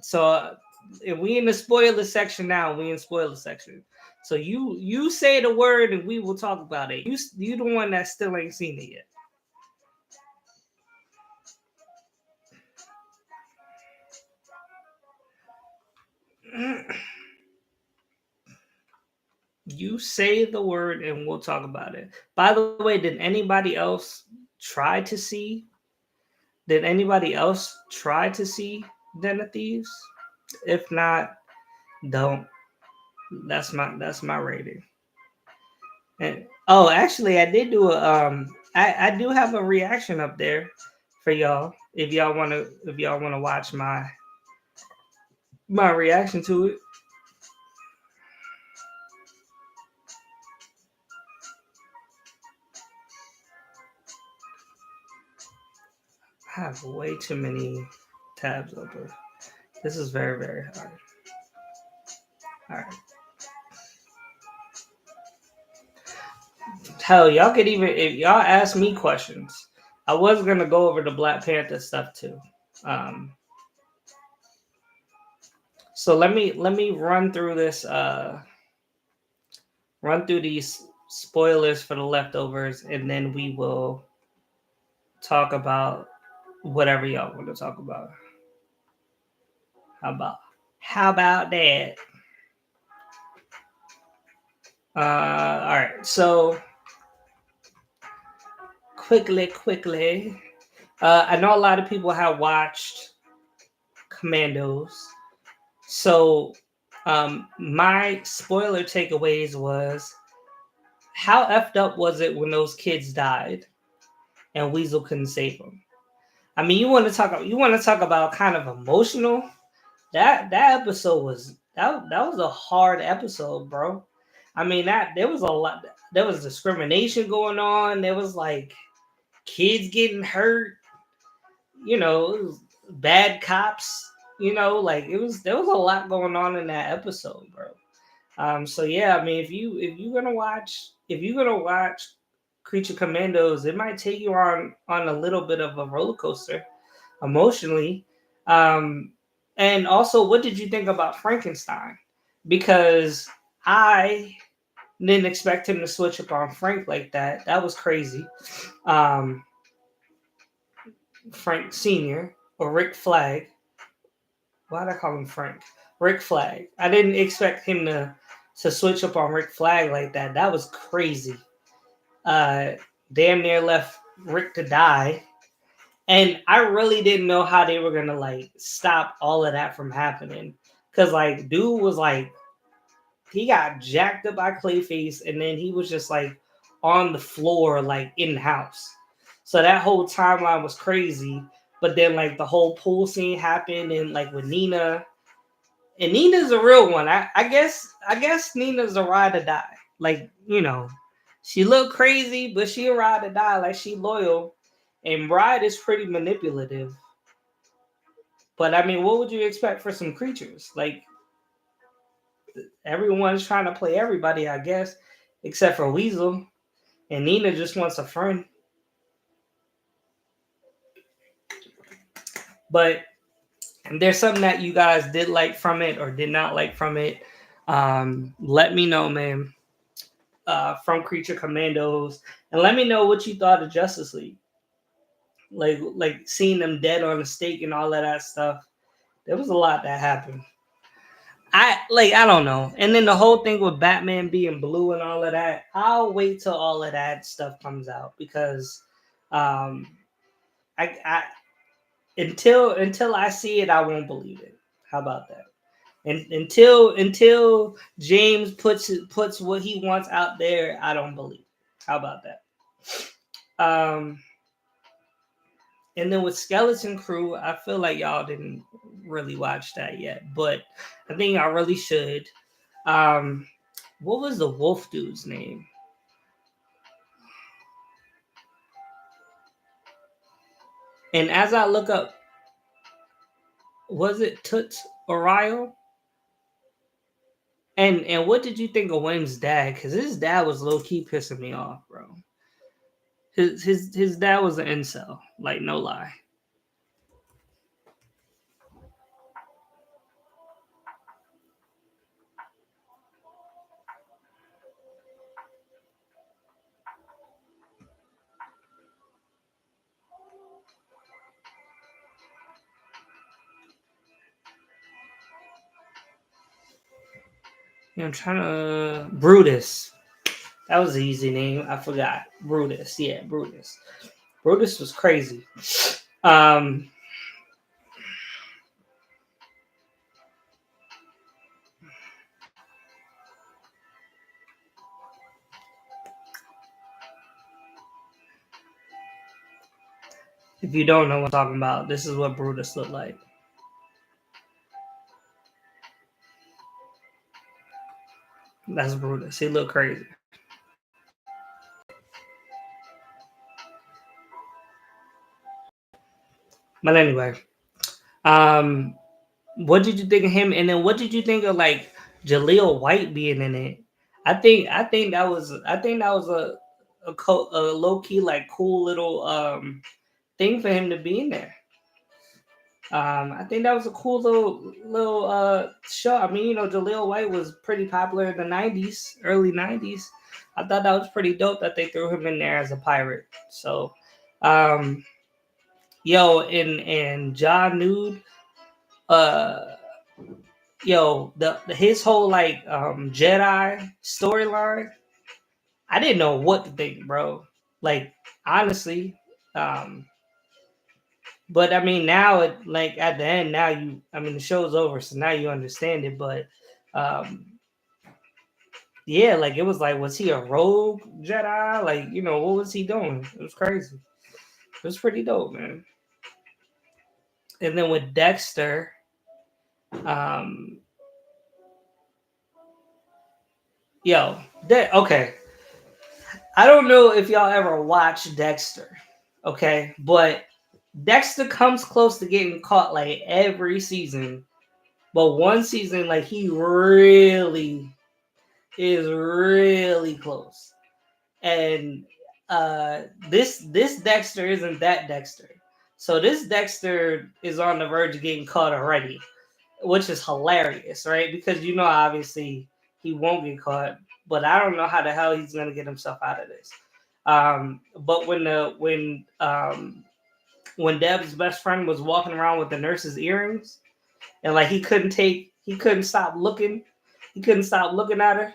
So if we in the spoiler section now, we in spoiler section. So you say the word and we will talk about it. You the one that still ain't seen it yet. You say the word and we'll talk about it. By the way, did anybody else try to see? Did anybody else try to see Den of Thieves? If not, don't. That's my rating. And oh, actually, I did do a I do have a reaction up there for y'all if y'all wanna watch my reaction to it. I have way too many tabs open. This is very very hard. All right. Hell, y'all could even if y'all ask me questions. I was gonna go over the Black Panther stuff too. Um, so let me run through this. Run through these spoilers for the leftovers, and then we will talk about whatever y'all want to talk about. How about how about that? All right. So quickly. I know a lot of people have watched Commandos. So my spoiler takeaways was how effed up was it when those kids died and Weasel couldn't save them? I mean, you want to talk about kind of emotional. That episode was that was a hard episode, bro. I mean that there was a lot. There was discrimination going on. There was like kids getting hurt. It was bad cops. Like there was a lot going on in that episode, bro. So yeah, I mean, if you're gonna watch Creature Commandos, it might take you on a little bit of a roller coaster emotionally. Um, and also, what did you think about Frankenstein? Because I didn't expect him to switch up on Frank like that. That was crazy. Um, Frank Senior or Rick Flag. Why did I call him Frank? Rick Flag. I didn't expect him to switch up on Rick Flag like that. That was crazy. Uh, damn near left Rick to die. And I really didn't know how they were gonna like stop all of that from happening. Cause like dude was like he got jacked up by Clayface and then he was just like on the floor, like in the house. So that whole timeline was crazy. But then like the whole pool scene happened, and like with Nina, and Nina's a real one. I guess Nina's a ride or die. Like, she look crazy, but she a ride or die. Like, she loyal, and Bride is pretty manipulative. But I mean, what would you expect for some creatures? Like, everyone's trying to play everybody, I guess, except for Weasel, and Nina just wants a friend. But there's something that you guys did like from it or did not like from it. Let me know, man. From Creature Commandos, and let me know what you thought of Justice League. Like seeing them dead on the stake and all of that stuff. There was a lot that happened. I don't know. And then the whole thing with Batman being blue and all of that. I'll wait till all of that stuff comes out, because I until I see it, I won't believe it. How about that? And until James puts what he wants out there, I don't believe it. How about that? And then with Skeleton Crew, I feel like y'all didn't really watch that yet, but I think I really should. What was the wolf dude's name? And as I look up, was it Toots Oriole? And what did you think of Wayne's dad? Because his dad was low key pissing me off, bro. His dad was an incel, like, no lie. I'm trying to Brutus. That was an easy name. I forgot. Brutus. Yeah, Brutus. Brutus was crazy. Um, if you don't know what I'm talking about, this is what Brutus looked like. That's Brutus. He looked crazy. But anyway, um, what did you think of him? And then what did you think of like Jaleel White being in it? I think that was a low key like cool little thing for him to be in there. I think that was a cool little show. I mean, Jaleel White was pretty popular in the '90s, early '90s. I thought that was pretty dope that they threw him in there as a pirate. So, um, and John Nude, uh, the his whole like Jedi storyline. I didn't know what to think, bro. Like, honestly, um, but I mean, now like at the end, I mean, the show's over, so now you understand it. But um, yeah, like it was like, was he a rogue Jedi? Like, what was he doing? It was crazy. It was pretty dope, man. And then with Dexter, um, okay. I don't know if y'all ever watched Dexter, okay, but Dexter comes close to getting caught like every season. But one season, like, he really is really close. And this Dexter isn't that Dexter. So this Dexter is on the verge of getting caught already, which is hilarious, right? Because obviously he won't get caught, but I don't know how the hell he's gonna get himself out of this. But when Deb's best friend was walking around with the nurse's earrings, and like he couldn't stop looking, at her.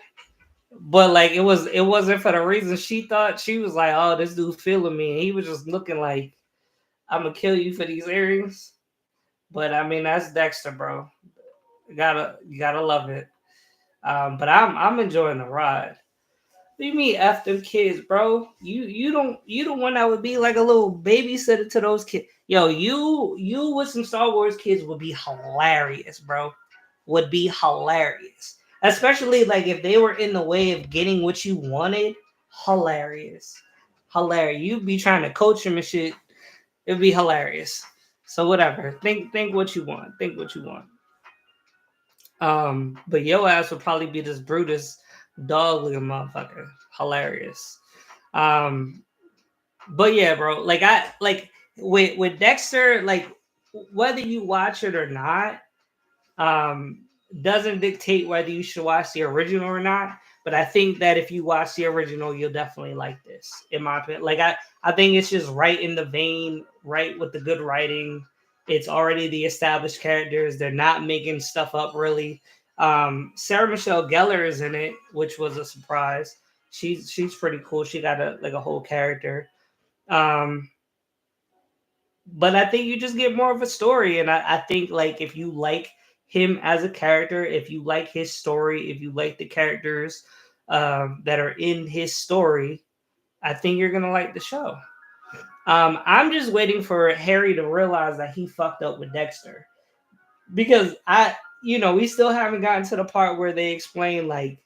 But like it wasn't for the reason she thought. She was like, "Oh, this dude feeling me," and he was just looking like, "I'm gonna kill you for these earrings." But I mean, that's Dexter, bro. You gotta love it. But I'm enjoying the ride. What do you mean F them kids, bro? You the one that would be like a little babysitter to those kids. Yo, you with some Star Wars kids would be hilarious, bro. Would be hilarious. Especially like if they were in the way of getting what you wanted. Hilarious. Hilarious. You'd be trying to coach them and shit. It'd be hilarious. So whatever. Think what you want. Think what you want. But your ass would probably be this Brutus dog looking motherfucker. Hilarious. Um, but yeah, bro. Like I like with Dexter, like whether you watch it or not, um, doesn't dictate whether you should watch the original or not. But I think that if you watch the original, you'll definitely like this, in my opinion. Like I think it's just right in the vein, right with the good writing. It's already the established characters. They're not making stuff up really. Sarah Michelle Gellar is in it, which was a surprise. She's pretty cool. She got a whole character. Um, but I think you just get more of a story. And I think like if you like him as a character, if you like his story, if you like the characters that are in his story, I think you're gonna like the show. I'm just waiting for Harry to realize that he fucked up with Dexter because we still haven't gotten to the part where they explain like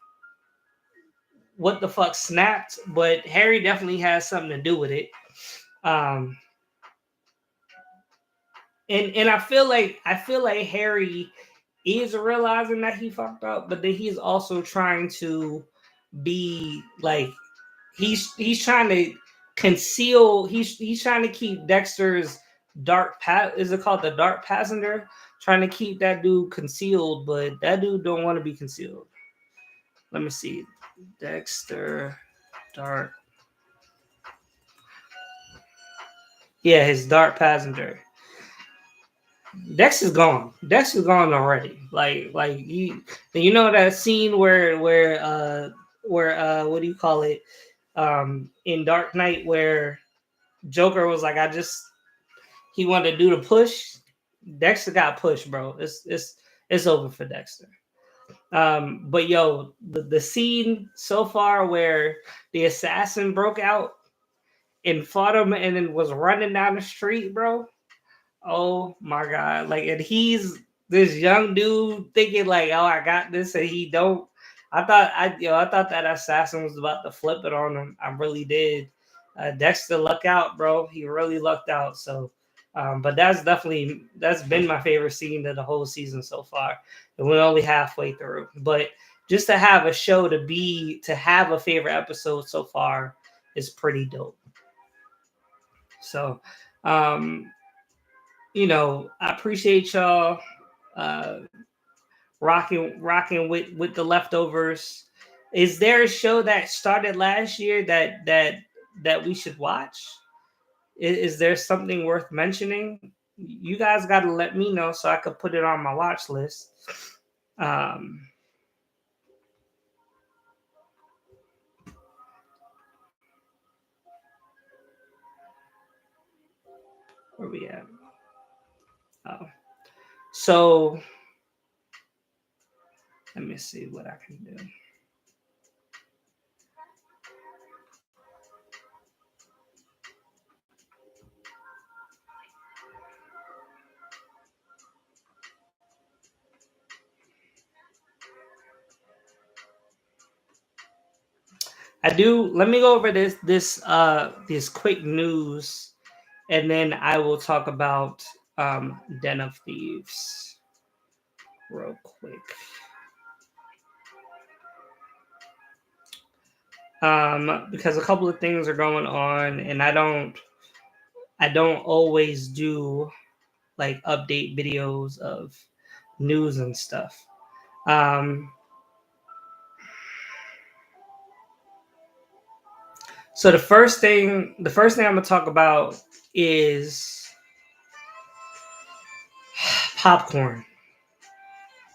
what the fuck snapped, but Harry definitely has something to do with it. Um, and I feel like Harry is realizing that he fucked up, but then he's also trying to be like he's trying to conceal. He's trying to keep Dexter's dark pat. Is it called the Dark Passenger? Trying to keep that dude concealed, but that dude don't want to be concealed. Let me see, Dexter Dark. Yeah, his Dark Passenger. Dexter's gone. Dexter's gone already. Like you know that scene where what do you call it? In Dark Knight where Joker was like, he wanted to do the push. Dexter got pushed, bro. It's over for Dexter. But yo, the scene so far where the assassin broke out and fought him and then was running down the street, bro. Oh my god! Like, and he's this young dude thinking like, "Oh, I got this," and he don't. I thought that assassin was about to flip it on him. I really did. Dexter, luck out, bro. He really lucked out. So, but that's been my favorite scene of the whole season so far. And we're only halfway through, but just to have a show to have a favorite episode so far is pretty dope. So, um, I appreciate y'all uh rocking with the leftovers. Is there a show that started last year that we should watch? Is there something worth mentioning? You guys got to let me know so I could put it on my watch list. Um, where we at? Oh, so let me see what I can do. I do. Let me go over this quick news, and then I will talk about Den of Thieves real quick. Because a couple of things are going on, and I don't always do like update videos of news and stuff. Um, so the first thing I'm gonna talk about is popcorn.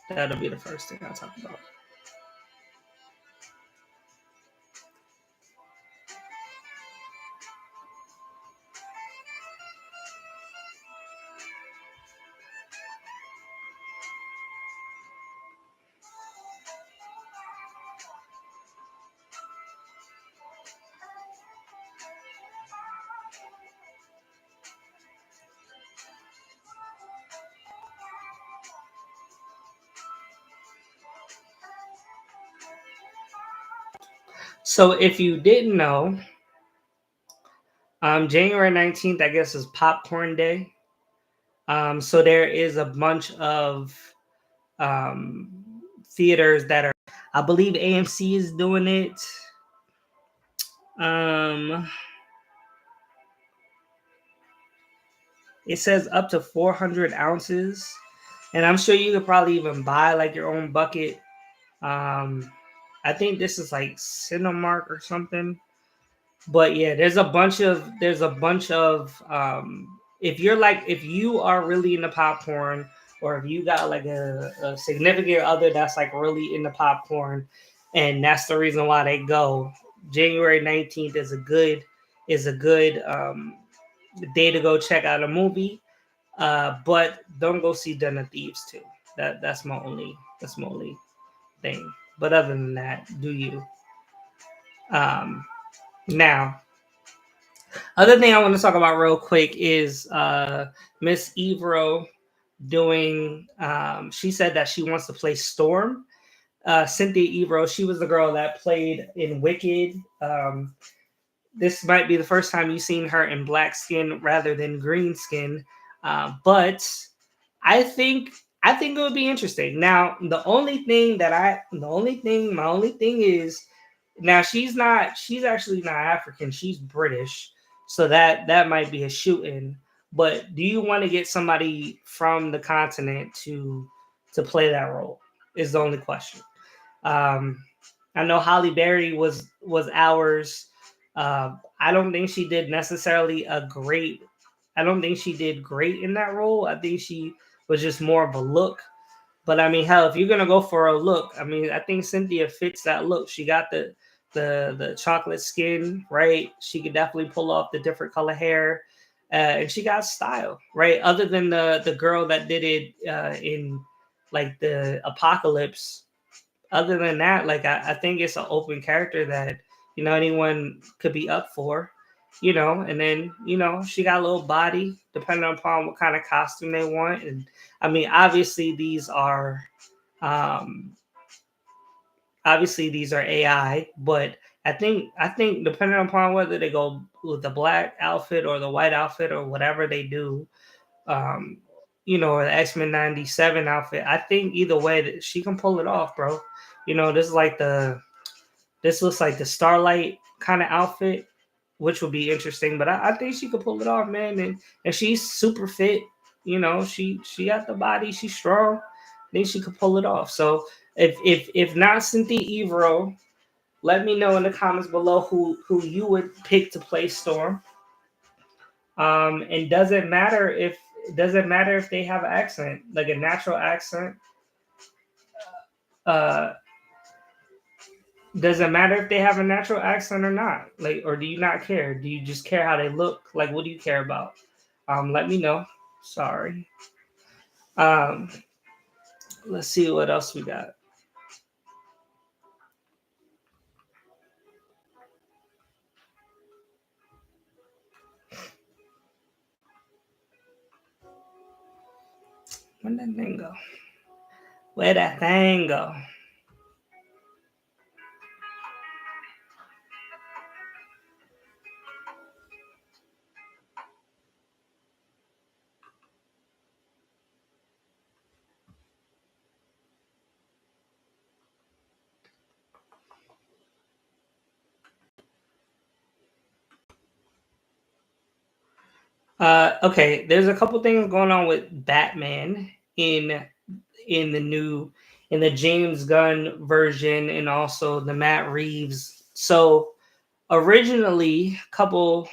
That'll be the first thing I'll talk about. So if you didn't know, January 19th, I guess, is Popcorn Day. So there is a bunch of um, theaters that are, I believe AMC is doing it. It says up to 400 ounces. And I'm sure you could probably even buy like your own bucket. I think this is like Cinemark or something. But yeah, there's a bunch of if you are really into popcorn, or if you got like a significant other that's like really into popcorn, and that's the reason why they go. January 19th is a good day to go check out a movie. But don't go see Den of Thieves too. That's my only thing. But other than that, do you? Um, Now, other thing I want to talk about real quick is Miss Evro doing. She said that she wants to play Storm. Cynthia Evro, she was the girl that played in Wicked. This might be the first time you've seen her in black skin rather than green skin, but I think I think it would be interesting. Now, my only thing is, now she's actually not African, she's British, so that might be a shoot in. But do you want to get somebody from the continent to play that role? Is the only question. Um, I know Holly Berry was ours. I don't think she did necessarily a great. I don't think she did great in that role. I think she was just more of a look. But I mean, hell, if you're gonna go for a look, I mean, I think Cynthia fits that look. She got the chocolate skin, right? She could definitely pull off the different color hair, and she got style, right? Other than the girl that did it in like the Apocalypse, other than that, like I think it's an open character that anyone could be up for, and then she got a little body depending upon what kind of costume they want. And I mean, um obviously these are AI, but I think depending upon whether they go with the black outfit or the white outfit or whatever they do, um, or the X-Men 97 outfit. I think either way that she can pull it off, bro. This is like this looks like the Starlight kind of outfit, which will be interesting. But I think she could pull it off, man. And she's super fit. She got the body. She's strong. I think she could pull it off. So if not Cynthia Evro, let me know in the comments below who you would pick to play Storm. And doesn't matter if they have an accent, like a natural accent. Uh, does it matter if they have a natural accent or not? Like, or do you not care? Do you just care how they look? Like, what do you care about? Let me know. Sorry. Um, let's see what else we got. Where'd that thing go? Where'd that thing go? Okay, there's a couple things going on with Batman in the new in the James Gunn version and also the Matt Reeves. So originally, a couple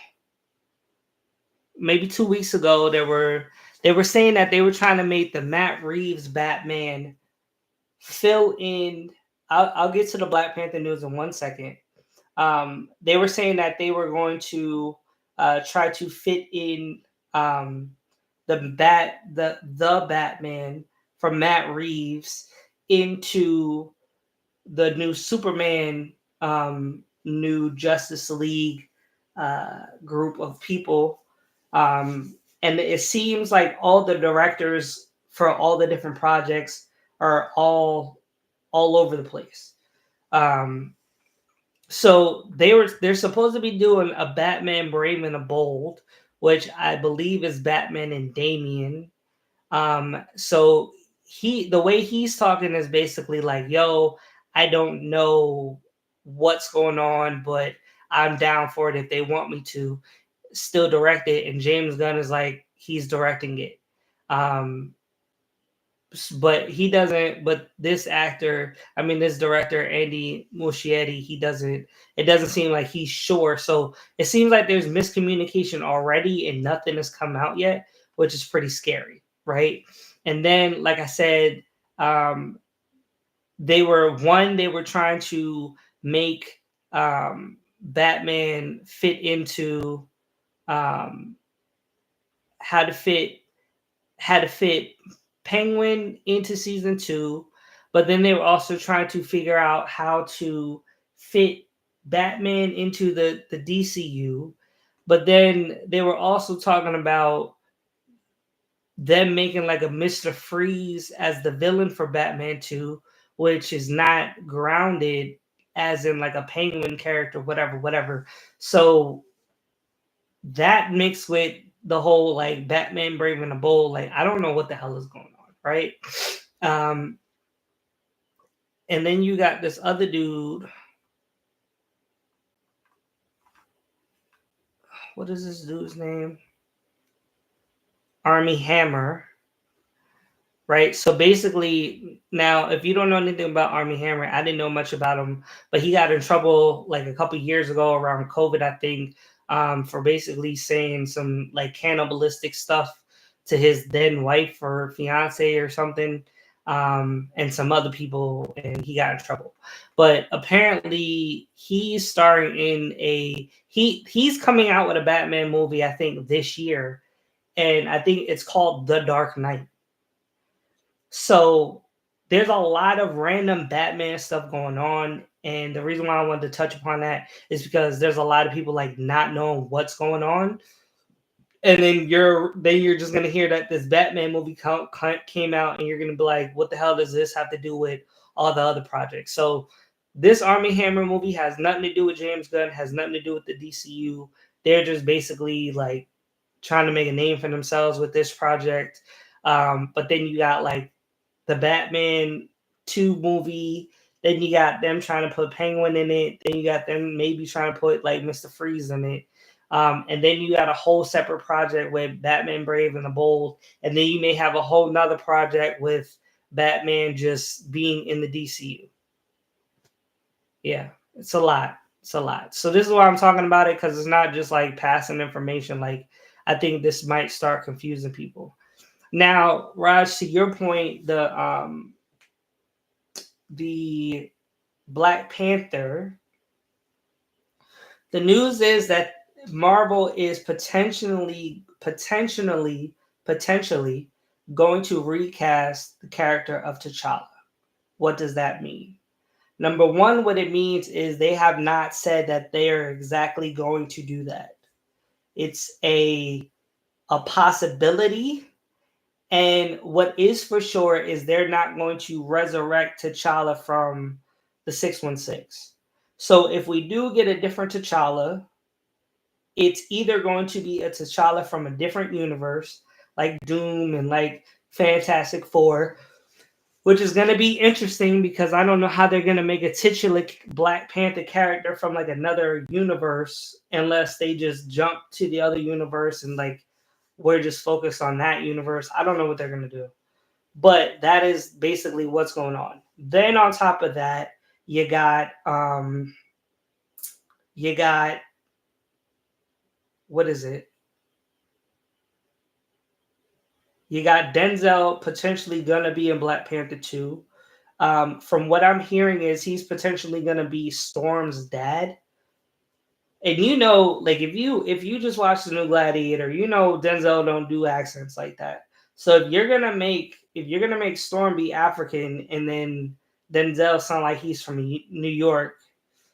maybe 2 weeks ago, they were saying that they were trying to make the Matt Reeves Batman fill in. I'll get to the Black Panther news in 1 second. They were saying that they were going to try to fit in the Batman from Matt Reeves into the new Superman, new Justice League group of people. And it seems like all the directors for all the different projects are all over the place. Um, So they're supposed to be doing a Batman Brave and the Bold, which I believe is Batman and Damian. So the way he's talking is basically like, yo, I don't know what's going on, but I'm down for it if they want me to still direct it. And James Gunn is like, he's directing it. Um, but he doesn't, but this actor, I mean, this director, Andy Muschietti, it doesn't seem like he's sure. So it seems like there's miscommunication already and nothing has come out yet, which is pretty scary, right? And then, like I said, um, they were trying to make Batman fit into um, how to fit Penguin into season 2, but then they were also trying to figure out how to fit Batman into the DCU. But then they were also talking about them making like a Mr. Freeze as the villain for Batman 2, which is not grounded as in like a Penguin character, whatever. So that mixed with the whole like Batman Brave and the Bold, like I don't know what the hell is going on, right? Um, and then you got this other dude. What is this dude's name? Army Hammer, right? So basically, now if you don't know anything about Army Hammer, I didn't know much about him, but he got in trouble like a couple years ago around COVID, I think, for basically saying some like cannibalistic stuff to his then wife or fiance or something, and some other people, and he got in trouble. But apparently, he's starring in he's coming out with a Batman movie, I think, this year, and I think it's called The Dark Knight. So there's a lot of random Batman stuff going on. And the reason why I wanted to touch upon that is because there's a lot of people like not knowing what's going on. And then you're just gonna hear that this Batman movie came out, and you're gonna be like, what the hell does this have to do with all the other projects? So this Army Hammer movie has nothing to do with James Gunn, has nothing to do with the DCU. They're just basically like trying to make a name for themselves with this project. But then you got like the Batman 2 movie. Then you got them trying to put Penguin in it. Then you got them maybe trying to put like Mr. Freeze in it. And then you got a whole separate project with Batman Brave and the Bold. And then you may have a whole nother project with Batman just being in the DCU. Yeah, it's a lot. It's a lot. So this is why I'm talking about it, because it's not just like passing information. Like I think this might start confusing people. Now, Raj, to your point, the Black Panther, the news is that Marvel is potentially going to recast the character of T'Challa. What does that mean? Number one, what it means is they have not said that they are exactly going to do that. It's a possibility. And what is for sure is they're not going to resurrect T'Challa from the 616. So if we do get a different T'Challa, it's either going to be a T'Challa from a different universe, like Doom and like Fantastic Four, which is going to be interesting because I don't know how they're going to make a titular Black Panther character from like another universe unless they just jump to the other universe and like we're just focused on that universe. I don't know what they're going to do. But that is basically what's going on. Then on top of that, you got what is it? You got Denzel potentially gonna be in Black Panther 2. From what I'm hearing is he's potentially gonna be Storm's dad. And you know, like if you just watch the new Gladiator, you know Denzel don't do accents like that. So if you're gonna make Storm be African and then Denzel sound like he's from New York,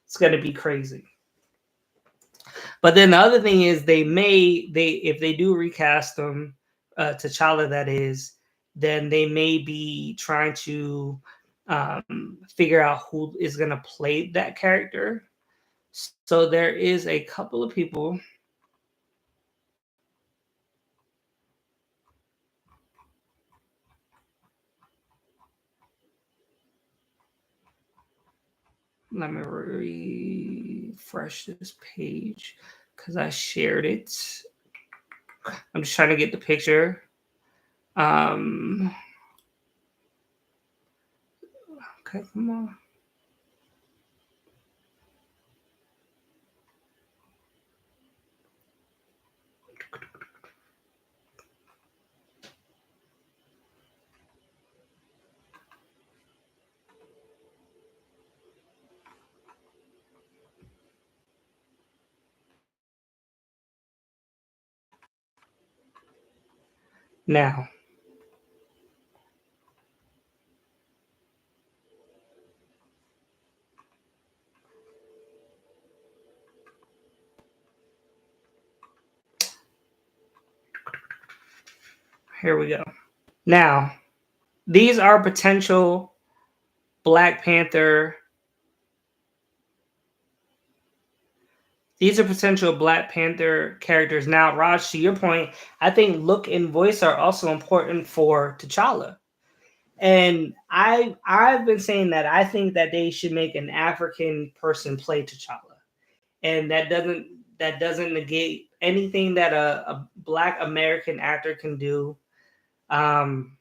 it's gonna be crazy. But then the other thing is they if they do recast them, T'Challa that is, then they may be trying to figure out who is gonna play that character. So there is a couple of people. Let me refresh this page because I shared it. I'm just trying to get the picture. Okay, come on. Now, here we go. Now, these are potential Black Panther. These are potential Black Panther characters. Now, Raj, to your point, I think look and voice are also important for T'Challa. And I've been saying that I think that they should make an African person play T'Challa, and that doesn't negate anything that a Black American actor can do. Um,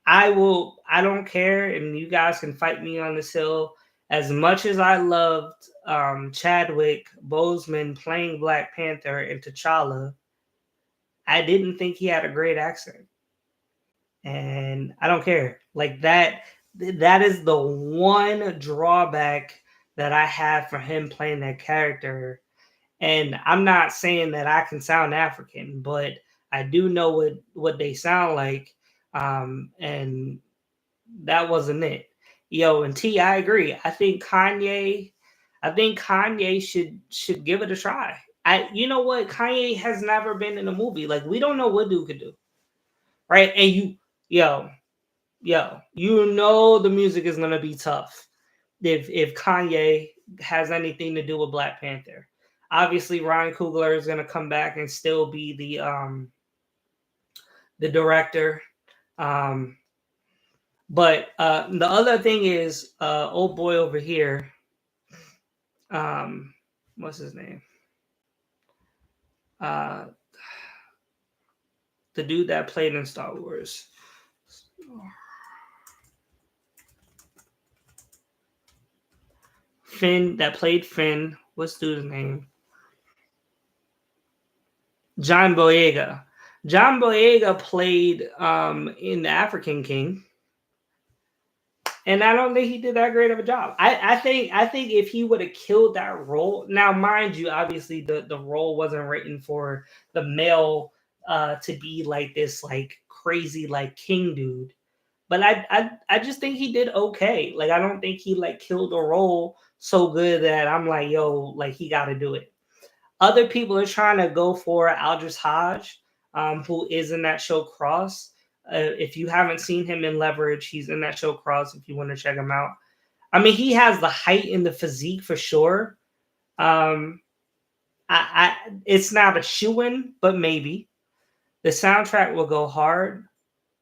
I don't care, and you guys can fight me on this hill. As much as I loved Chadwick Boseman playing Black Panther and T'Challa, I didn't think he had a great accent. And I don't care. Like that is the one drawback that I have for him playing that character. And I'm not saying that I can sound African, but I do know what they sound like. And that wasn't it. Yo, and T, I agree. I think Kanye should give it a try. You know what? Kanye has never been in a movie. Like we don't know what dude could do. Right? And yo, you know the music is gonna be tough if Kanye has anything to do with Black Panther. Obviously, Ryan Coogler is gonna come back and still be the director. Um, but the other thing is, old boy over here, what's his name? Uh, the dude that played in Star Wars. Finn that played Finn. What's dude's name? John Boyega. John Boyega played in The African King, and I don't think he did that great of a job. I think if he would have killed that role, now mind you, obviously the role wasn't written for the male to be like this like crazy like king dude. But I just think he did okay. Like I don't think he like killed the role so good that I'm like, yo, like he got to do it. Other people are trying to go for Aldris Hodge, who is in that show Cross. If you haven't seen him in Leverage, he's in that show Cross. If you want to check him out, I mean, he has the height and the physique for sure. Um, it's not a shoe-in, but maybe the soundtrack will go hard.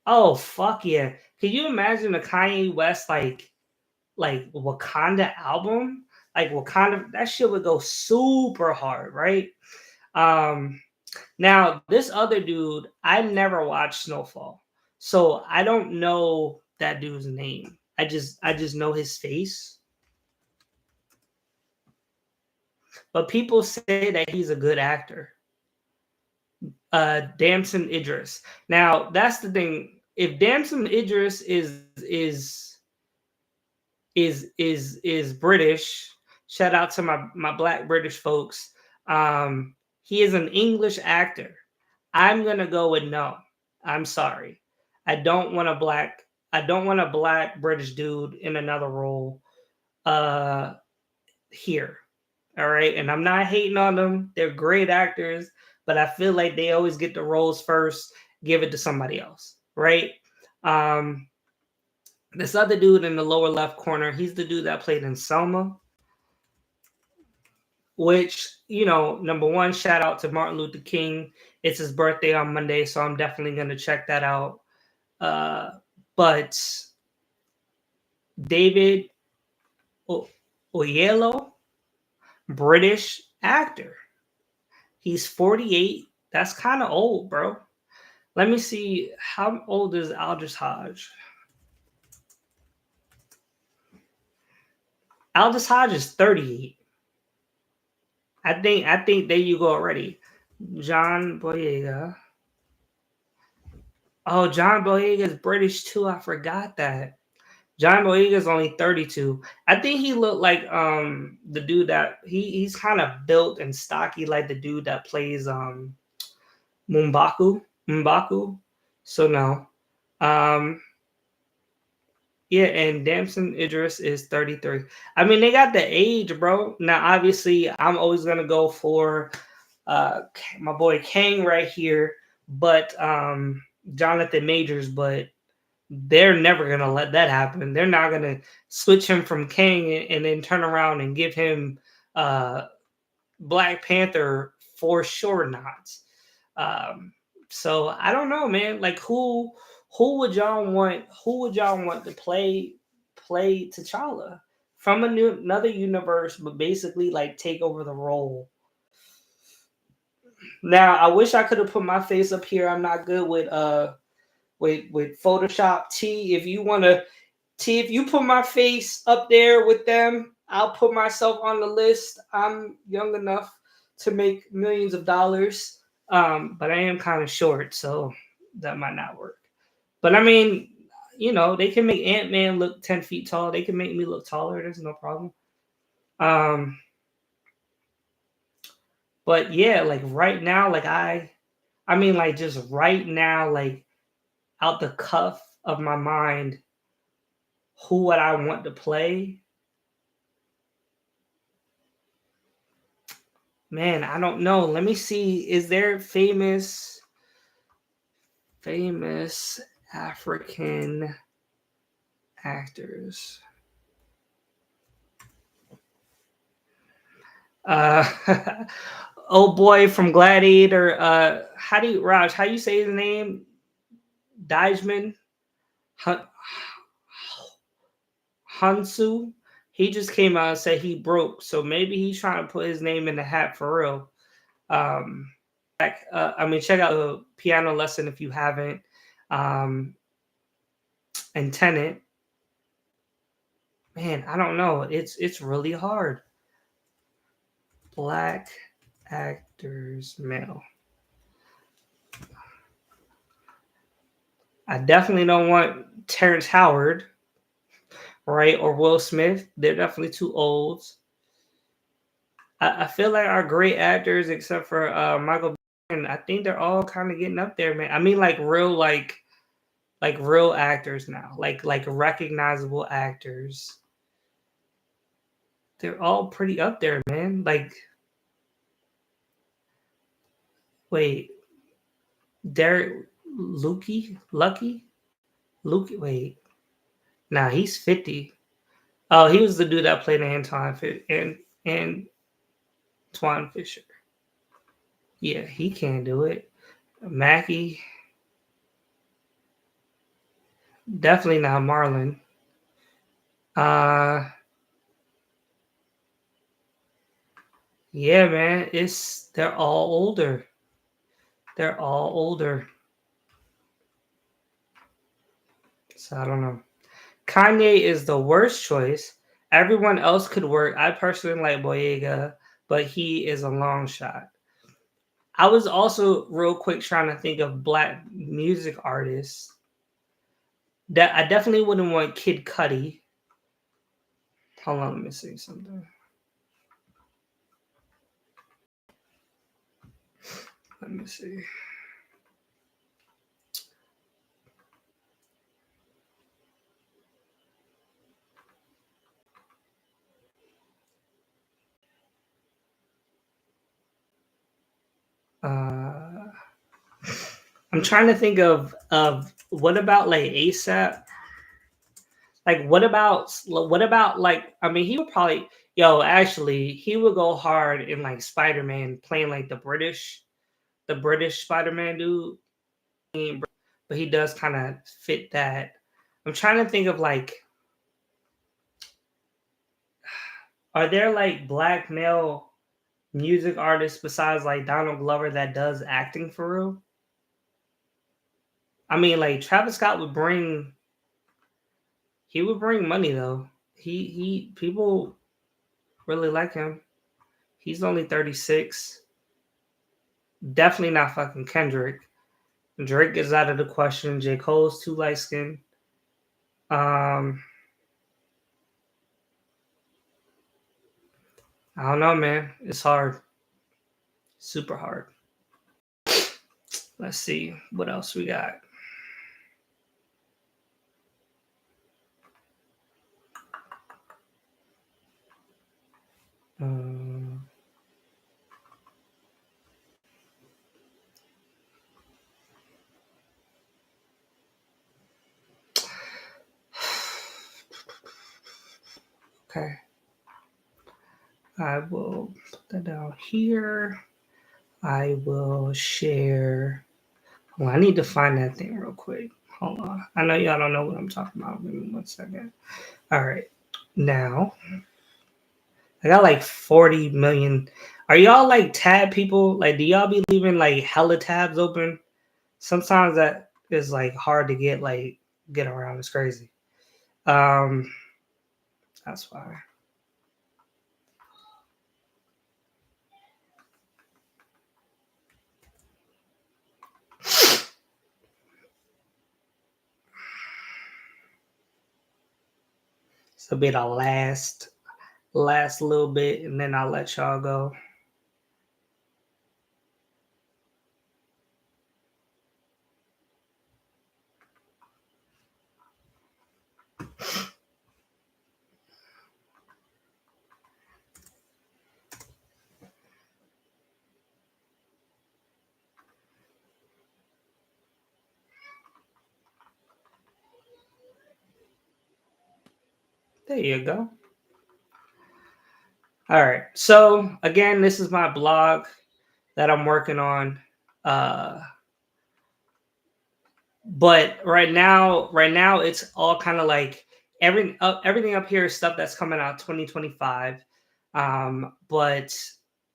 Oh fuck yeah! Can you imagine a Kanye West like Wakanda album? Like Wakanda, that shit would go super hard, right? Um, Now, this other dude, I never watched Snowfall. So I don't know that dude's name. I just know his face. But people say that he's a good actor. Damson Idris. Now, that's the thing. If Damson Idris is British, shout out to my black British folks. He is an English actor. I'm gonna go with no. I'm sorry. I don't want a black. I don't want a black British dude in another role. Uh, here. All right, and I'm not hating on them. They're great actors, but I feel like they always get the roles first. Give it to somebody else, right? Um, this other dude in the lower left corner, he's the dude that played in Selma. which, you know, number one, shout out to Martin Luther King. It's his birthday on Monday, so I'm definitely going to check that out. But David Oyelowo, British actor. He's 48. That's kind of old, bro. Let me see. How old is Aldous Hodge? Aldous Hodge is 38. I think there you go already. John Boyega. Oh, John Boyega is British too. I forgot that. John Boyega is only 32. I think he looked like the dude that he's kind of built and stocky like the dude that plays Mumbaku. So no. Um yeah, and Damson Idris is 33. I mean, they got the age, bro. Now obviously I'm always gonna go for my boy Kang right here, but Jonathan Majors, but they're never gonna let that happen. They're not gonna switch him from Kang and then turn around and give him uh Black Panther for sure not. Um, so I don't know, man. Like who would y'all want? Who would y'all want to play T'Challa from another universe, but basically like take over the role? Now I wish I could have put my face up here. I'm not good with Photoshop. If you want to if you put my face up there with them, I'll put myself on the list. I'm young enough to make millions of dollars, but I am kind of short, so that might not work. But I mean, you know, they can make Ant-Man look 10 feet tall. They can make me look taller. There's no problem. Um, but yeah, like right now, like I mean, like just right now, like out the cuff of my mind, who would I want to play? Man, I don't know. Let me see. Is there famous African actors? Oh boy from Gladiator. How do you say his name? Dijman Hun- Hansu. He just came out and said he broke, so maybe he's trying to put his name in the hat for real. Um, I mean, check out the piano lesson if you haven't. Um, and Tenet. Man, I don't know. It's really hard. Black actors, male. I definitely don't want Terrence Howard, right, or Will Smith. They're definitely too old. I feel like our great actors, except for Michael, and I think they're all kind of getting up there, man. I mean, like real actors now, like recognizable actors. They're all pretty up there, man. Like, wait, Derek Wait, nah, he's 50. Oh, he was the dude that played and Antoine Fisher. Yeah, he can't do it. Mackie, definitely not Marlon. Uh, yeah, man, they're all older. They're all older. So I don't know. Kanye is the worst choice. Everyone else could work. I personally like Boyega, but he is a long shot. I was also real quick trying to think of black music artists. That I definitely wouldn't want Kid Cudi. Hold on, let me see something. Let me see. I'm trying to think of what about like ASAP? Like, what about like? I mean, he would probably actually he would go hard in like Spider Man playing like the British Spider Man dude. But he does kind of fit that. I'm trying to think of like, are there like black male music artists besides like Donald Glover that does acting for real? I mean, like Travis Scott would bring money though. He people really like him. He's only 36. Definitely not fucking Kendrick. Drake is out of the question. J. Cole's too light skinned. Um, I don't know, man. It's hard. Super hard. Let's see what else we got. Okay. I will put that down here. I will share. Well, I need to find that thing real quick. Hold on. I know y'all don't know what I'm talking about. Give me 1 second. All right. Now, I got like 40 million. Are y'all like tab people? Like, do y'all be leaving like hella tabs open? Sometimes that is like hard to get around. It's crazy. That's why. This will be the last little bit, and then I'll let y'all go. There you go. All right. So again, this is my blog that I'm working on. But right now it's all kind of like everything up here is stuff that's coming out 2025. But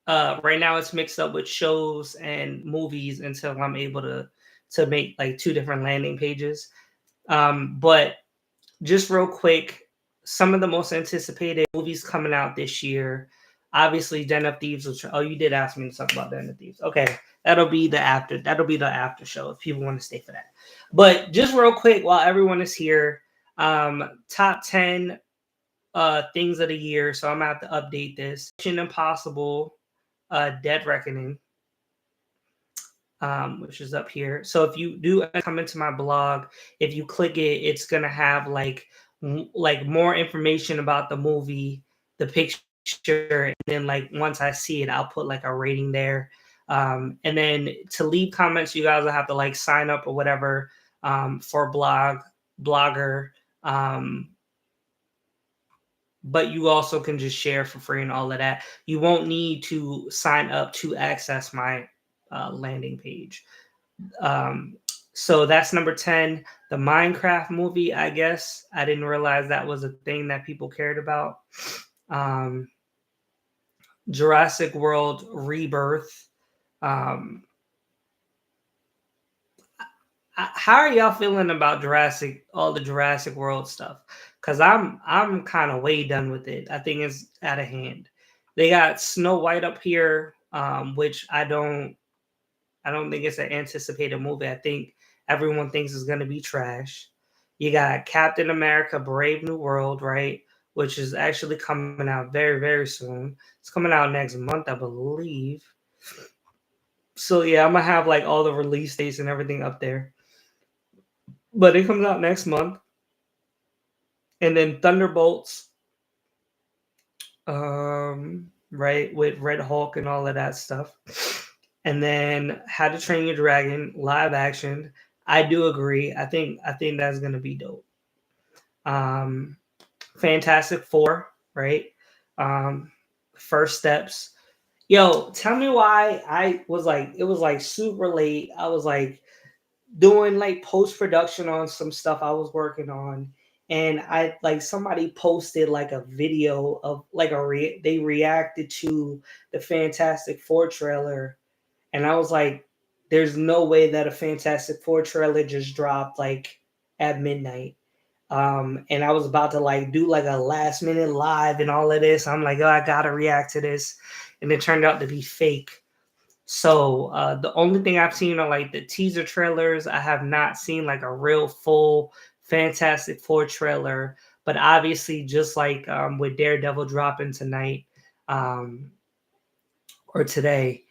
right now it's mixed up with shows and movies until I'm able to make like two different landing pages. But just real quick, some of the most anticipated movies coming out this year. Obviously, Den of Thieves. You did ask me to talk about Den of Thieves. Okay, that'll be the after show if people want to stay for that. But just real quick, while everyone is here, top 10 things of the year. So I'm gonna have to update this. Mission Impossible, Dead Reckoning, which is up here. So if you do come into my blog, if you click it, it's gonna have like more information about the movie, the picture, and then like once I see it, I'll put like a rating there. And then to leave comments, you guys will have to like sign up or whatever for blogger. But you also can just share for free and all of that. You won't need to sign up to access my landing page. So that's number 10. The Minecraft movie, I guess. I didn't realize that was a thing that people cared about. Jurassic World Rebirth. How are y'all feeling about all the Jurassic World stuff? Because I'm kind of way done with it. I think it's out of hand. They got Snow White up here, which I don't think it's an anticipated movie. I think everyone thinks it's going to be trash. You got Captain America: Brave New World, right? Which is actually coming out very, very soon. It's coming out next month, I believe. So yeah, I'm gonna have like all the release dates and everything up there. But it comes out next month. And then Thunderbolts, right, with Red Hulk and all of that stuff. And then How to Train Your Dragon live action. I do agree. I think that's gonna be dope. um, Fantastic Four, right? First Steps. Yo, tell me why I was like, it was like super late. I was like doing like post production on some stuff I was working on, and I like somebody posted like a video of like they reacted to the Fantastic Four trailer, and I was like, there's no way that a Fantastic Four trailer just dropped like at midnight. And I was about to like do like a last minute live and all of this. I'm like, oh, I gotta react to this, and it turned out to be fake. So the only thing I've seen are like the teaser trailers. I have not seen like a real full Fantastic Four trailer. But obviously, just like with Daredevil dropping tonight um, or today,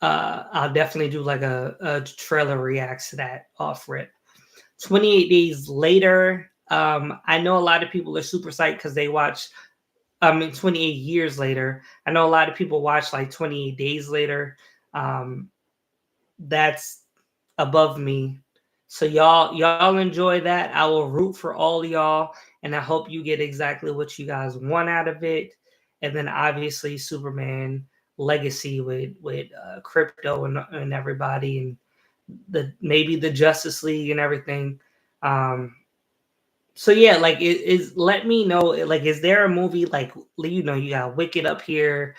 I'll definitely do like a trailer reacts to that off rip. 28 days later, I know a lot of people are super psyched because they watch. 28 years later, I know a lot of people watch like 28 days later. Um, that's above me. So y'all enjoy that. I will root for all y'all, and I hope you get exactly what you guys want out of it. And then obviously Superman Legacy with Crypto and everybody, and the maybe the Justice League and everything. So yeah, like it is. Let me know. Like, is there a movie like you got Wicked up here?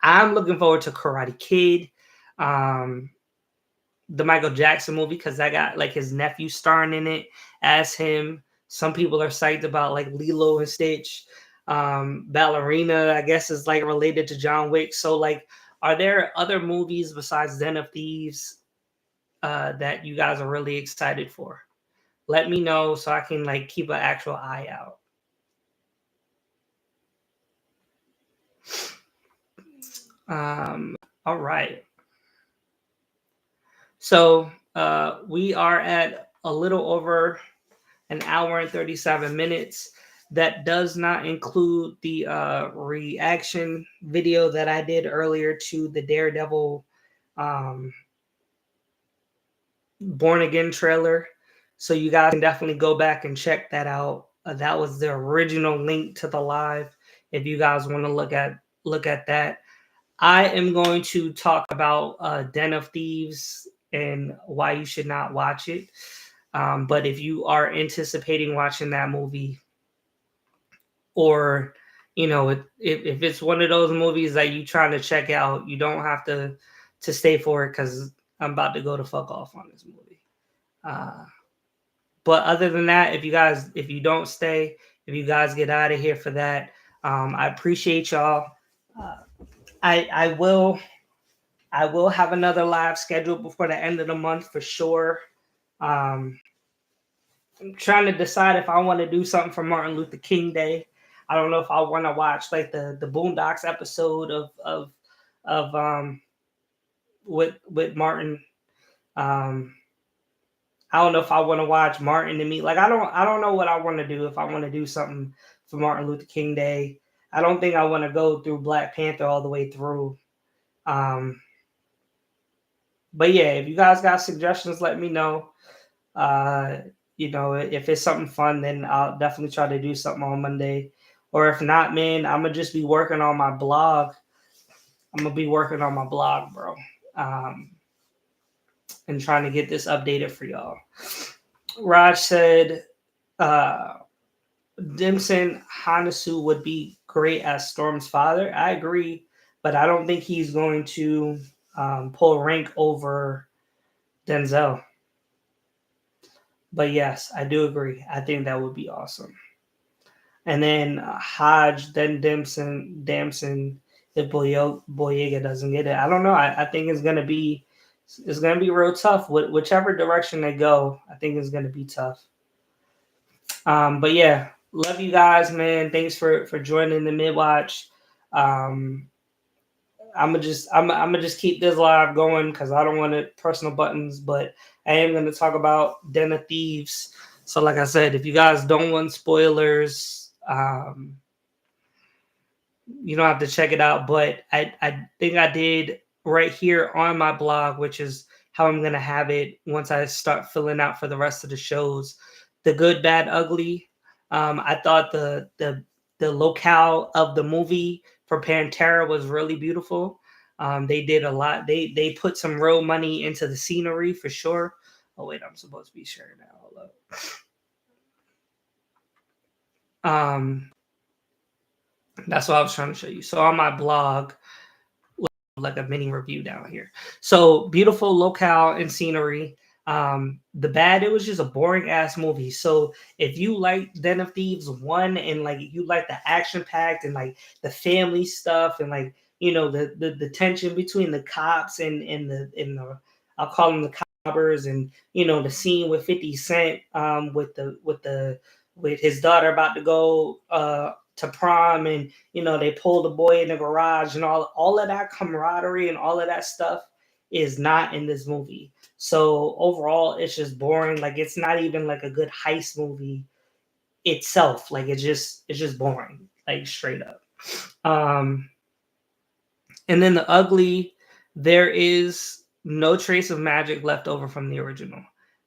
I'm looking forward to Karate Kid. Um, the Michael Jackson movie because I got like his nephew starring in it as him. Some people are psyched about like Lilo and Stitch. Ballerina, I guess, is like related to John Wick. So like, are there other movies besides Den of Thieves that you guys are really excited for? Let me know so I can like keep an actual eye out. All right. So we are at a little over an hour and 37 minutes. That does not include the reaction video that I did earlier to the Daredevil um, Born Again trailer. So you guys can definitely go back and check that out. That was the original link to the live. If you guys want to look at that, I am going to talk about Den of Thieves and why you should not watch it. But if you are anticipating watching that movie, or if it's one of those movies that you trying to check out, you don't have to stay for it because I'm about to go to fuck off on this movie. But other than that, if you don't stay, if you guys get out of here for that, I appreciate y'all. Uh, I will have another live scheduled before the end of the month for sure. Um, I'm trying to decide if I want to do something for Martin Luther King Day. I don't know if I want to watch like the Boondocks episode of with Martin. Um, I don't know if I want to watch Martin and me. Like I don't know what I want to do if I want to do something for Martin Luther King Day. I don't think I want to go through Black Panther all the way through. Um, but yeah, if you guys got suggestions, let me know. Uh, if it's something fun, then I'll definitely try to do something on Monday. Or if not, man, I'm gonna just be working on my blog. I'm gonna be working on my blog, bro, and trying to get this updated for y'all. Raj said, Dimson Hanasu would be great as Storm's father. I agree, but I don't think he's going to pull rank over Denzel. But yes, I do agree. I think that would be awesome. And then Hodge, then Damson, if Boyega doesn't get it. I don't know. I think it's gonna be real tough. Whichever direction they go, I think it's gonna be tough. But yeah, love you guys, man. Thanks for joining the MIDWATCH. I'm gonna just keep this live going because I don't want to personal buttons, but I am gonna talk about Den of Thieves. So, like I said, if you guys don't want spoilers, you don't have to check it out. But I think I did right here on my blog, which is how I'm gonna have it once I start filling out for the rest of the shows. The Good, Bad, Ugly. I thought the locale of the movie for Pantera was really beautiful. They did a lot. They put some real money into the scenery for sure. Oh wait, I'm supposed to be sharing that. Hold up. That's what I was trying to show you. So on my blog, like a mini review down here. So beautiful locale and scenery. The Bad, it was just a boring ass movie. So if you like Den of Thieves 1 and like you like the action packed and like the family stuff and like the tension between the cops and the I'll call them the coppers, and the scene with 50 Cent with his daughter about to go to prom, and they pull the boy in the garage, and all of that camaraderie and all of that stuff is not in this movie. So overall, it's just boring. Like, it's not even like a good heist movie itself. Like, it's just boring, like straight up. And then The Ugly, there is no trace of magic left over from the original.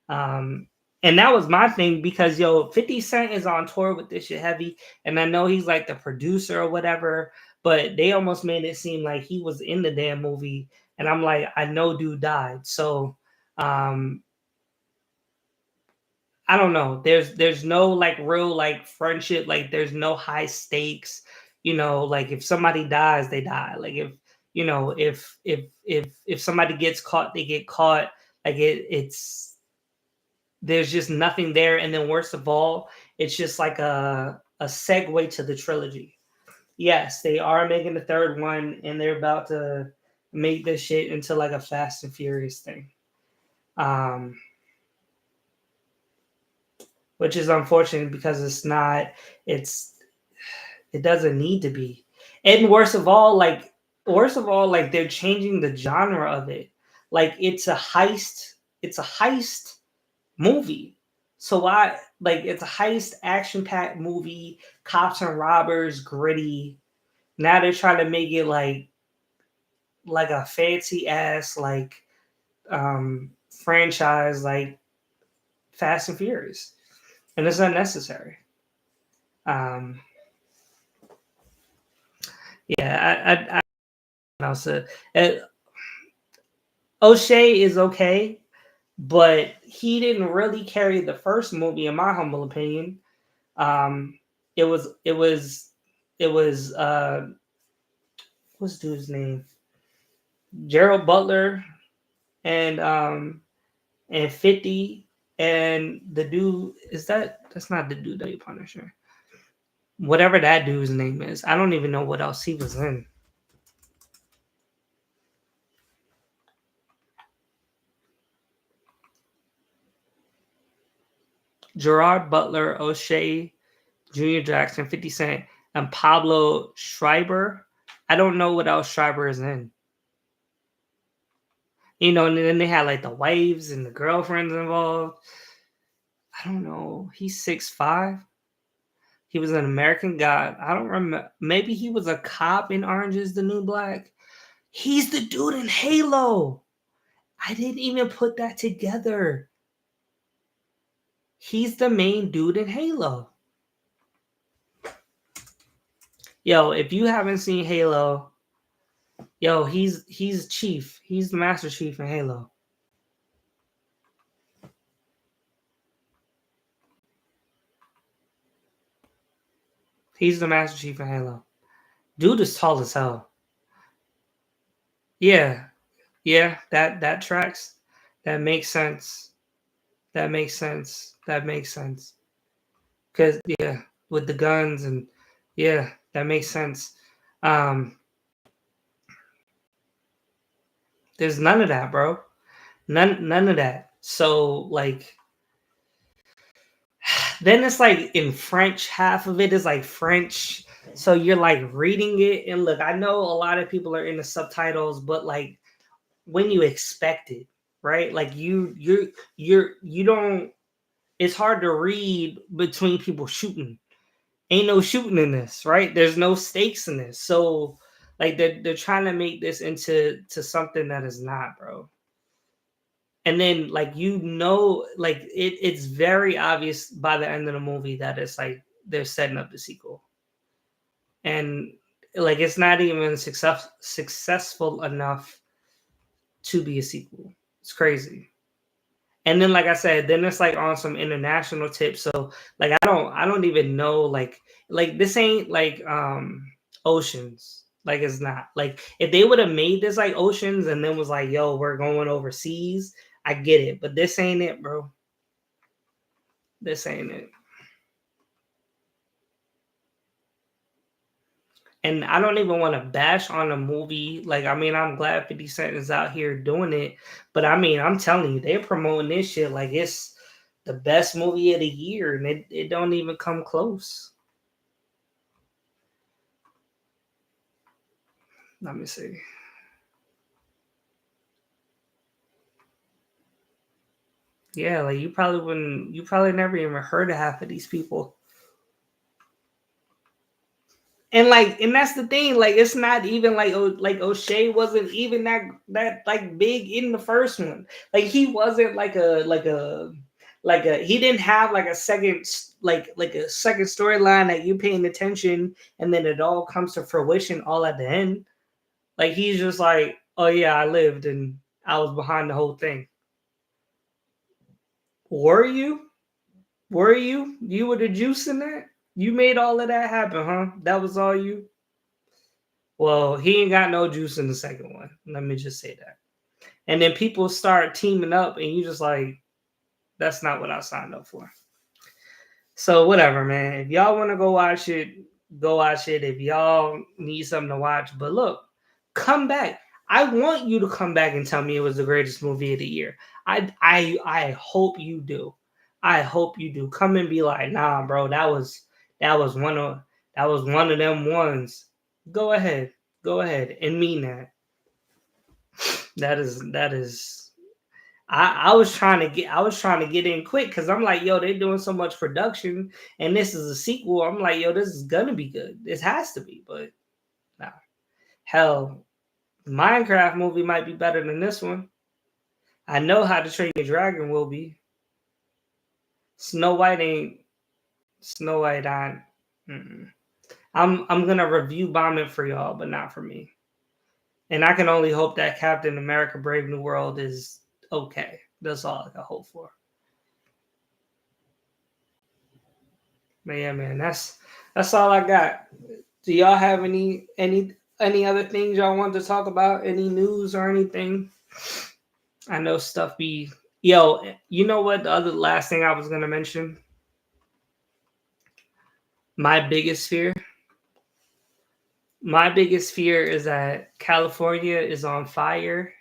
And that was my thing, because 50 Cent is on tour with this shit heavy, and I know he's like the producer or whatever, but they almost made it seem like he was in the damn movie, and I'm like, I know dude died. So I don't know. There's no like real like friendship, like there's no high stakes. Like if somebody dies, they die. Like if somebody gets caught, they get caught. Like it's there's just nothing there. And then worst of all, it's just like a segue to the trilogy. Yes, they are making the third one, and they're about to make this shit into like a Fast and Furious thing. Which is unfortunate, because it doesn't need to be. And worst of all, like they're changing the genre of it. Like it's a heist movie. So it's a heist action-packed movie, cops and robbers, gritty. Now they're trying to make it like a fancy ass franchise like Fast and Furious. And it's unnecessary. Yeah, O'Shea is okay, but he didn't really carry the first movie, in my humble opinion. It was what's the dude's name? Gerald Butler and 50, and the dude that's not the dude that you Punisher. Whatever that dude's name is. I don't even know what else he was in. Gerard Butler, O'Shea, Junior Jackson, 50 Cent, and Pablo Schreiber. I don't know what else Schreiber is in. And then they had like the wives and the girlfriends involved. I don't know. He's 6'5". He was an American God. I don't remember. Maybe he was a cop in Orange is the New Black. He's the dude in Halo. I didn't even put that together. He's the main dude in Halo. Yo, if you haven't seen Halo, he's Chief. He's the Master Chief in Halo. He's the Master Chief in Halo. Dude is tall as hell. Yeah, that tracks. That makes sense. Because with the guns and that makes sense. There's none of that, bro. None of that. So like, then it's like in French. Half of it is like French, so you're like reading it. And look, I know a lot of people are in the subtitles, but like when you expect it, right? Like you don't. It's hard to read between people shooting. Ain't no shooting in this, right? There's no stakes in this. So like they're trying to make this into something that is not, bro. And then like like it's very obvious by the end of the movie that it's like they're setting up the sequel, and like it's not even successful enough to be a sequel. It's crazy. And then like I said, then it's like on some international tips. So like I don't even know like this ain't like Oceans. Like it's not. Like if they would have made this like Oceans and then was like, yo, we're going overseas, I get it. But this ain't it, bro. This ain't it. And I don't even want to bash on a movie. Like, I mean, I'm glad 50 Cent is out here doing it. But I mean, I'm telling you, they're promoting this shit like it's the best movie of the year, and it don't even come close. Let me see. Yeah, like you probably never even heard of half of these people. And that's the thing, like it's not even like O'Shea wasn't even that like big in the first one. Like he wasn't like a he didn't have like a second like a second storyline that you paying attention and then it all comes to fruition all at the end. Like he's just like, oh yeah, I lived and I was behind the whole thing. Were you? Were you? You were the juice in that? You made all of that happen, huh? That was all you? Well, he ain't got no juice in the second one. Let me just say that. And then people start teaming up, and you just like, that's not what I signed up for. So whatever, man. If y'all want to go watch it, go watch it. If y'all need something to watch, but look, come back. I want you to come back and tell me it was the greatest movie of the year. I hope you do. I hope you do. Come and be like, nah, bro, that was one of that was one of them ones. Go ahead. Go ahead and mean that. That is I was trying to get in quick because I'm like, yo, they're doing so much production and this is a sequel. I'm like, yo, this is gonna be good. This has to be, but nah. Hell, Minecraft movie might be better than this one. I know How to Train Your Dragon will be. Snow White ain't Snow White on. I'm gonna review bomb it for y'all, but not for me. And I can only hope that Captain America: Brave New World is okay. That's all I can hope for. But yeah, man, that's all I got. Do y'all have any other things y'all want to talk about? Any news or anything? I know stuff be yo. You know what? The other last thing I was gonna mention. My biggest fear. My biggest fear is that California is on fire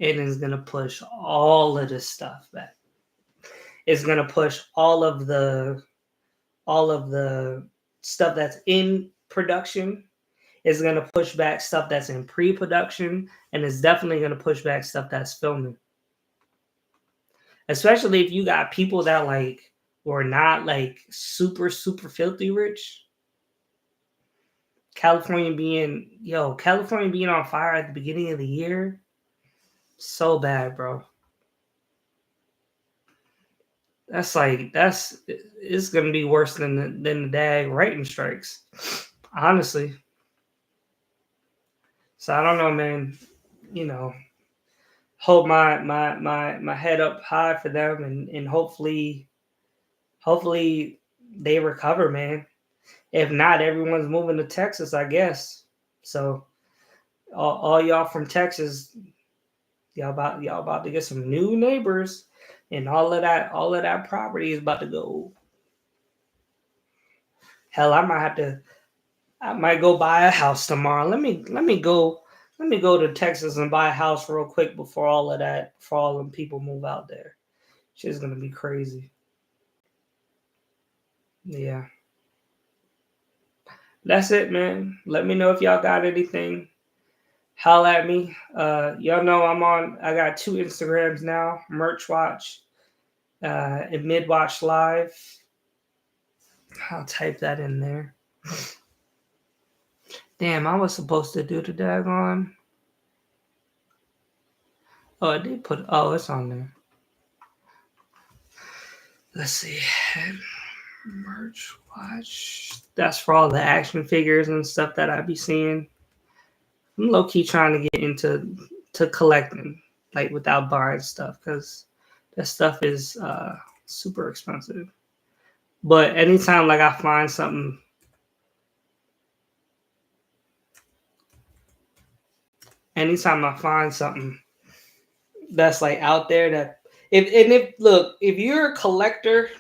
and is gonna push all of this stuff back. It's gonna push all of the stuff that's in production. It's going to push back stuff that's in pre-production, and it's definitely going to push back stuff that's filming. Especially if you got people that like were not like super filthy rich. California being on fire at the beginning of the year, so bad, bro. That's it's gonna be worse than the dag writing strikes, honestly. So I don't know, man. You know, hold my head up high for them, and hopefully they recover, man. If not, everyone's moving to Texas, I guess. So all y'all from Texas, y'all about to get some new neighbors, and all of that property is about to go. Hell, I might go buy a house tomorrow. Let me go to Texas and buy a house real quick before all them people move out there. Shit's gonna be crazy. Yeah. That's it, man. Let me know if y'all got anything. Holla at me. Y'all know I got 2 Instagrams now, MerchWatch, and MidWatch Live. I'll type that in there. Damn, I was supposed to do the daggone. Oh, I did put. Oh, it's on there. Let's see. Merch watch. That's for all the action figures and stuff that I be seeing. I'm low key trying to get into collecting, like without buying stuff, because that stuff is super expensive. But anytime like I find something, anytime I find something that's like out there that if you're a collector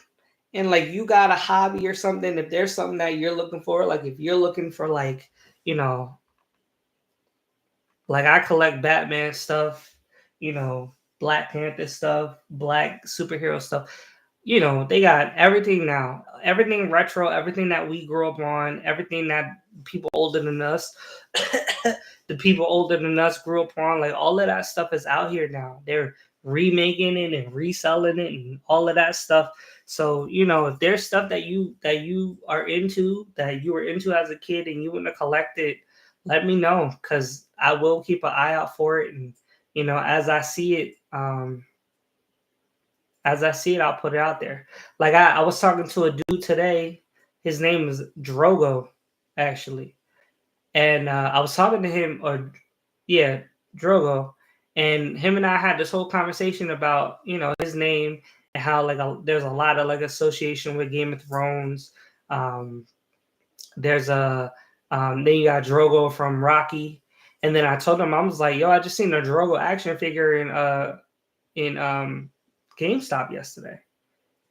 and like you got a hobby or something, if there's something that you're looking for, like if you're looking for like, you know, like I collect Batman stuff, you know, Black Panther stuff, Black superhero stuff. You know, they got everything now. Everything retro, everything that we grew up on, everything that people older than us, the people older than us grew up on, like all of that stuff is out here now. They're remaking it and reselling it and all of that stuff. So, you know, if there's stuff that you are into, that you were into as a kid and you want to collect it, let me know, because I will keep an eye out for it. And, you know, as I see it, I'll put it out there. Like I was talking to a dude today. His name is Drogo, actually. And I was talking to him, or yeah, Drogo. And him and I had this whole conversation about, you know, his name and how like there's a lot of like association with Game of Thrones. Um, there's a then you got Drogo from Rocky. And then I told him, I was like, yo, I just seen a Drogo action figure in GameStop yesterday.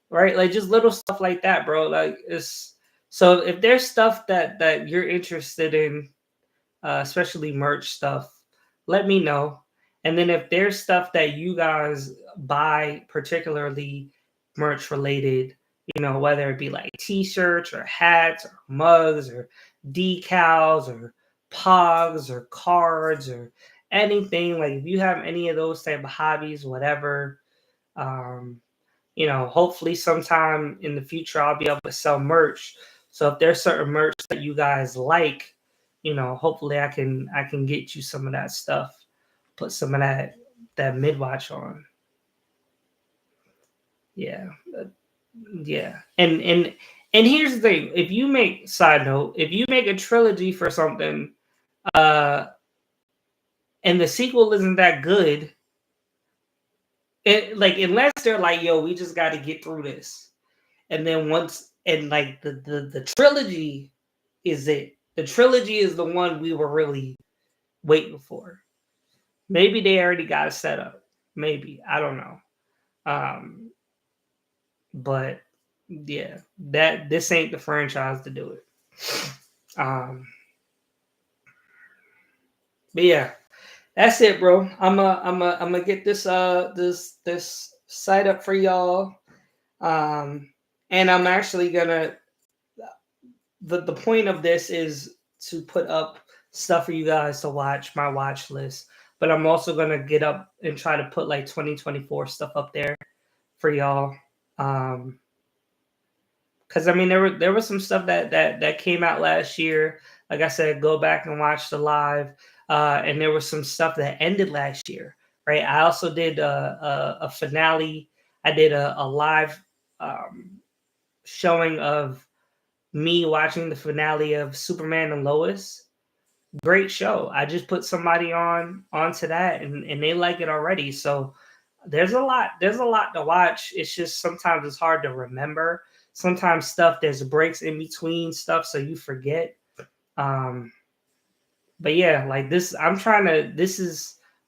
Right? Like just little stuff like that, bro. Like it's so if there's stuff that you're interested in, especially merch stuff, let me know. And then if there's stuff that you guys buy, particularly merch related, you know, whether it be like t-shirts or hats or mugs or decals or pogs or cards or anything, like if you have any of those type of hobbies, whatever, um, you know, hopefully sometime in the future I'll be able to sell merch. So if there's certain merch that you guys like, you know, hopefully I can get you some of that stuff, put some of that MIDWATCH on. Yeah. Yeah. And here's the thing, if you make side note, if you make a trilogy for something, uh and the sequel isn't that good, it like unless they're like, yo, we just gotta get through this. And then once and like the trilogy is it. The trilogy is the one we were really waiting for. Maybe they already got it set up. Maybe. I don't know. Um, but yeah, that this ain't the franchise to do it. Um, but yeah, that's it, bro. I'm gonna get this site up for y'all. And I'm actually gonna the point of this is to put up stuff for you guys to watch, my watch list. But I'm also gonna get up and try to put like 2024 stuff up there for y'all. Because I mean there was some stuff that came out last year. Like I said, go back and watch the live. And there was some stuff that ended last year, right? I also did a finale. I did a live showing of me watching the finale of Superman and Lois. Great show. I just put somebody onto that and they like it already. So there's a lot to watch. It's just sometimes it's hard to remember. Sometimes stuff there's breaks in between stuff so you forget. Um but yeah, like this is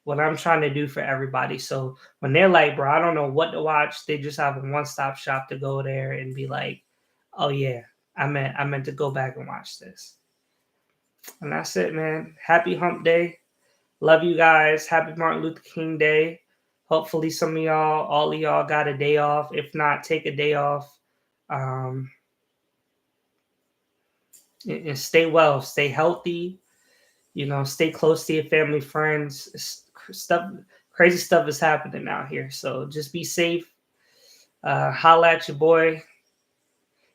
what I'm trying to do for everybody. So when they're like, bro, I don't know what to watch, they just have a one-stop shop to go there and be like, oh yeah, I meant to go back and watch this. And that's it, man. Happy hump day. Love you guys. Happy Martin Luther King Day. Hopefully some of y'all, all of y'all got a day off. If not, take a day off. Um, and stay well, stay healthy, you know, stay close to your family, friends. Stuff, crazy stuff is happening out here. So just be safe. Holla at your boy.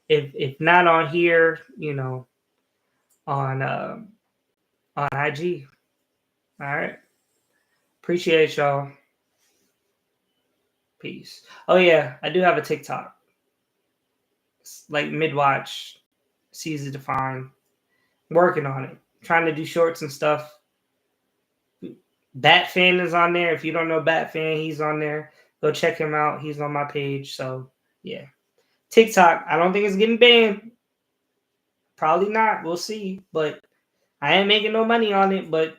If not on here, you know, on IG. All right. Appreciate y'all. Peace. Oh yeah, I do have a TikTok. It's like MIDWATCH. It's easy to find. Working on it. Trying to do shorts and stuff. Batfan is on there. If you don't know Batfan, he's on there. Go check him out. He's on my page. So yeah. TikTok, I don't think it's getting banned. Probably not. We'll see. But I ain't making no money on it. But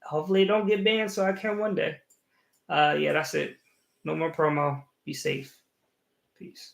hopefully it don't get banned so I can one day. Yeah, that's it. No more promo. Be safe. Peace.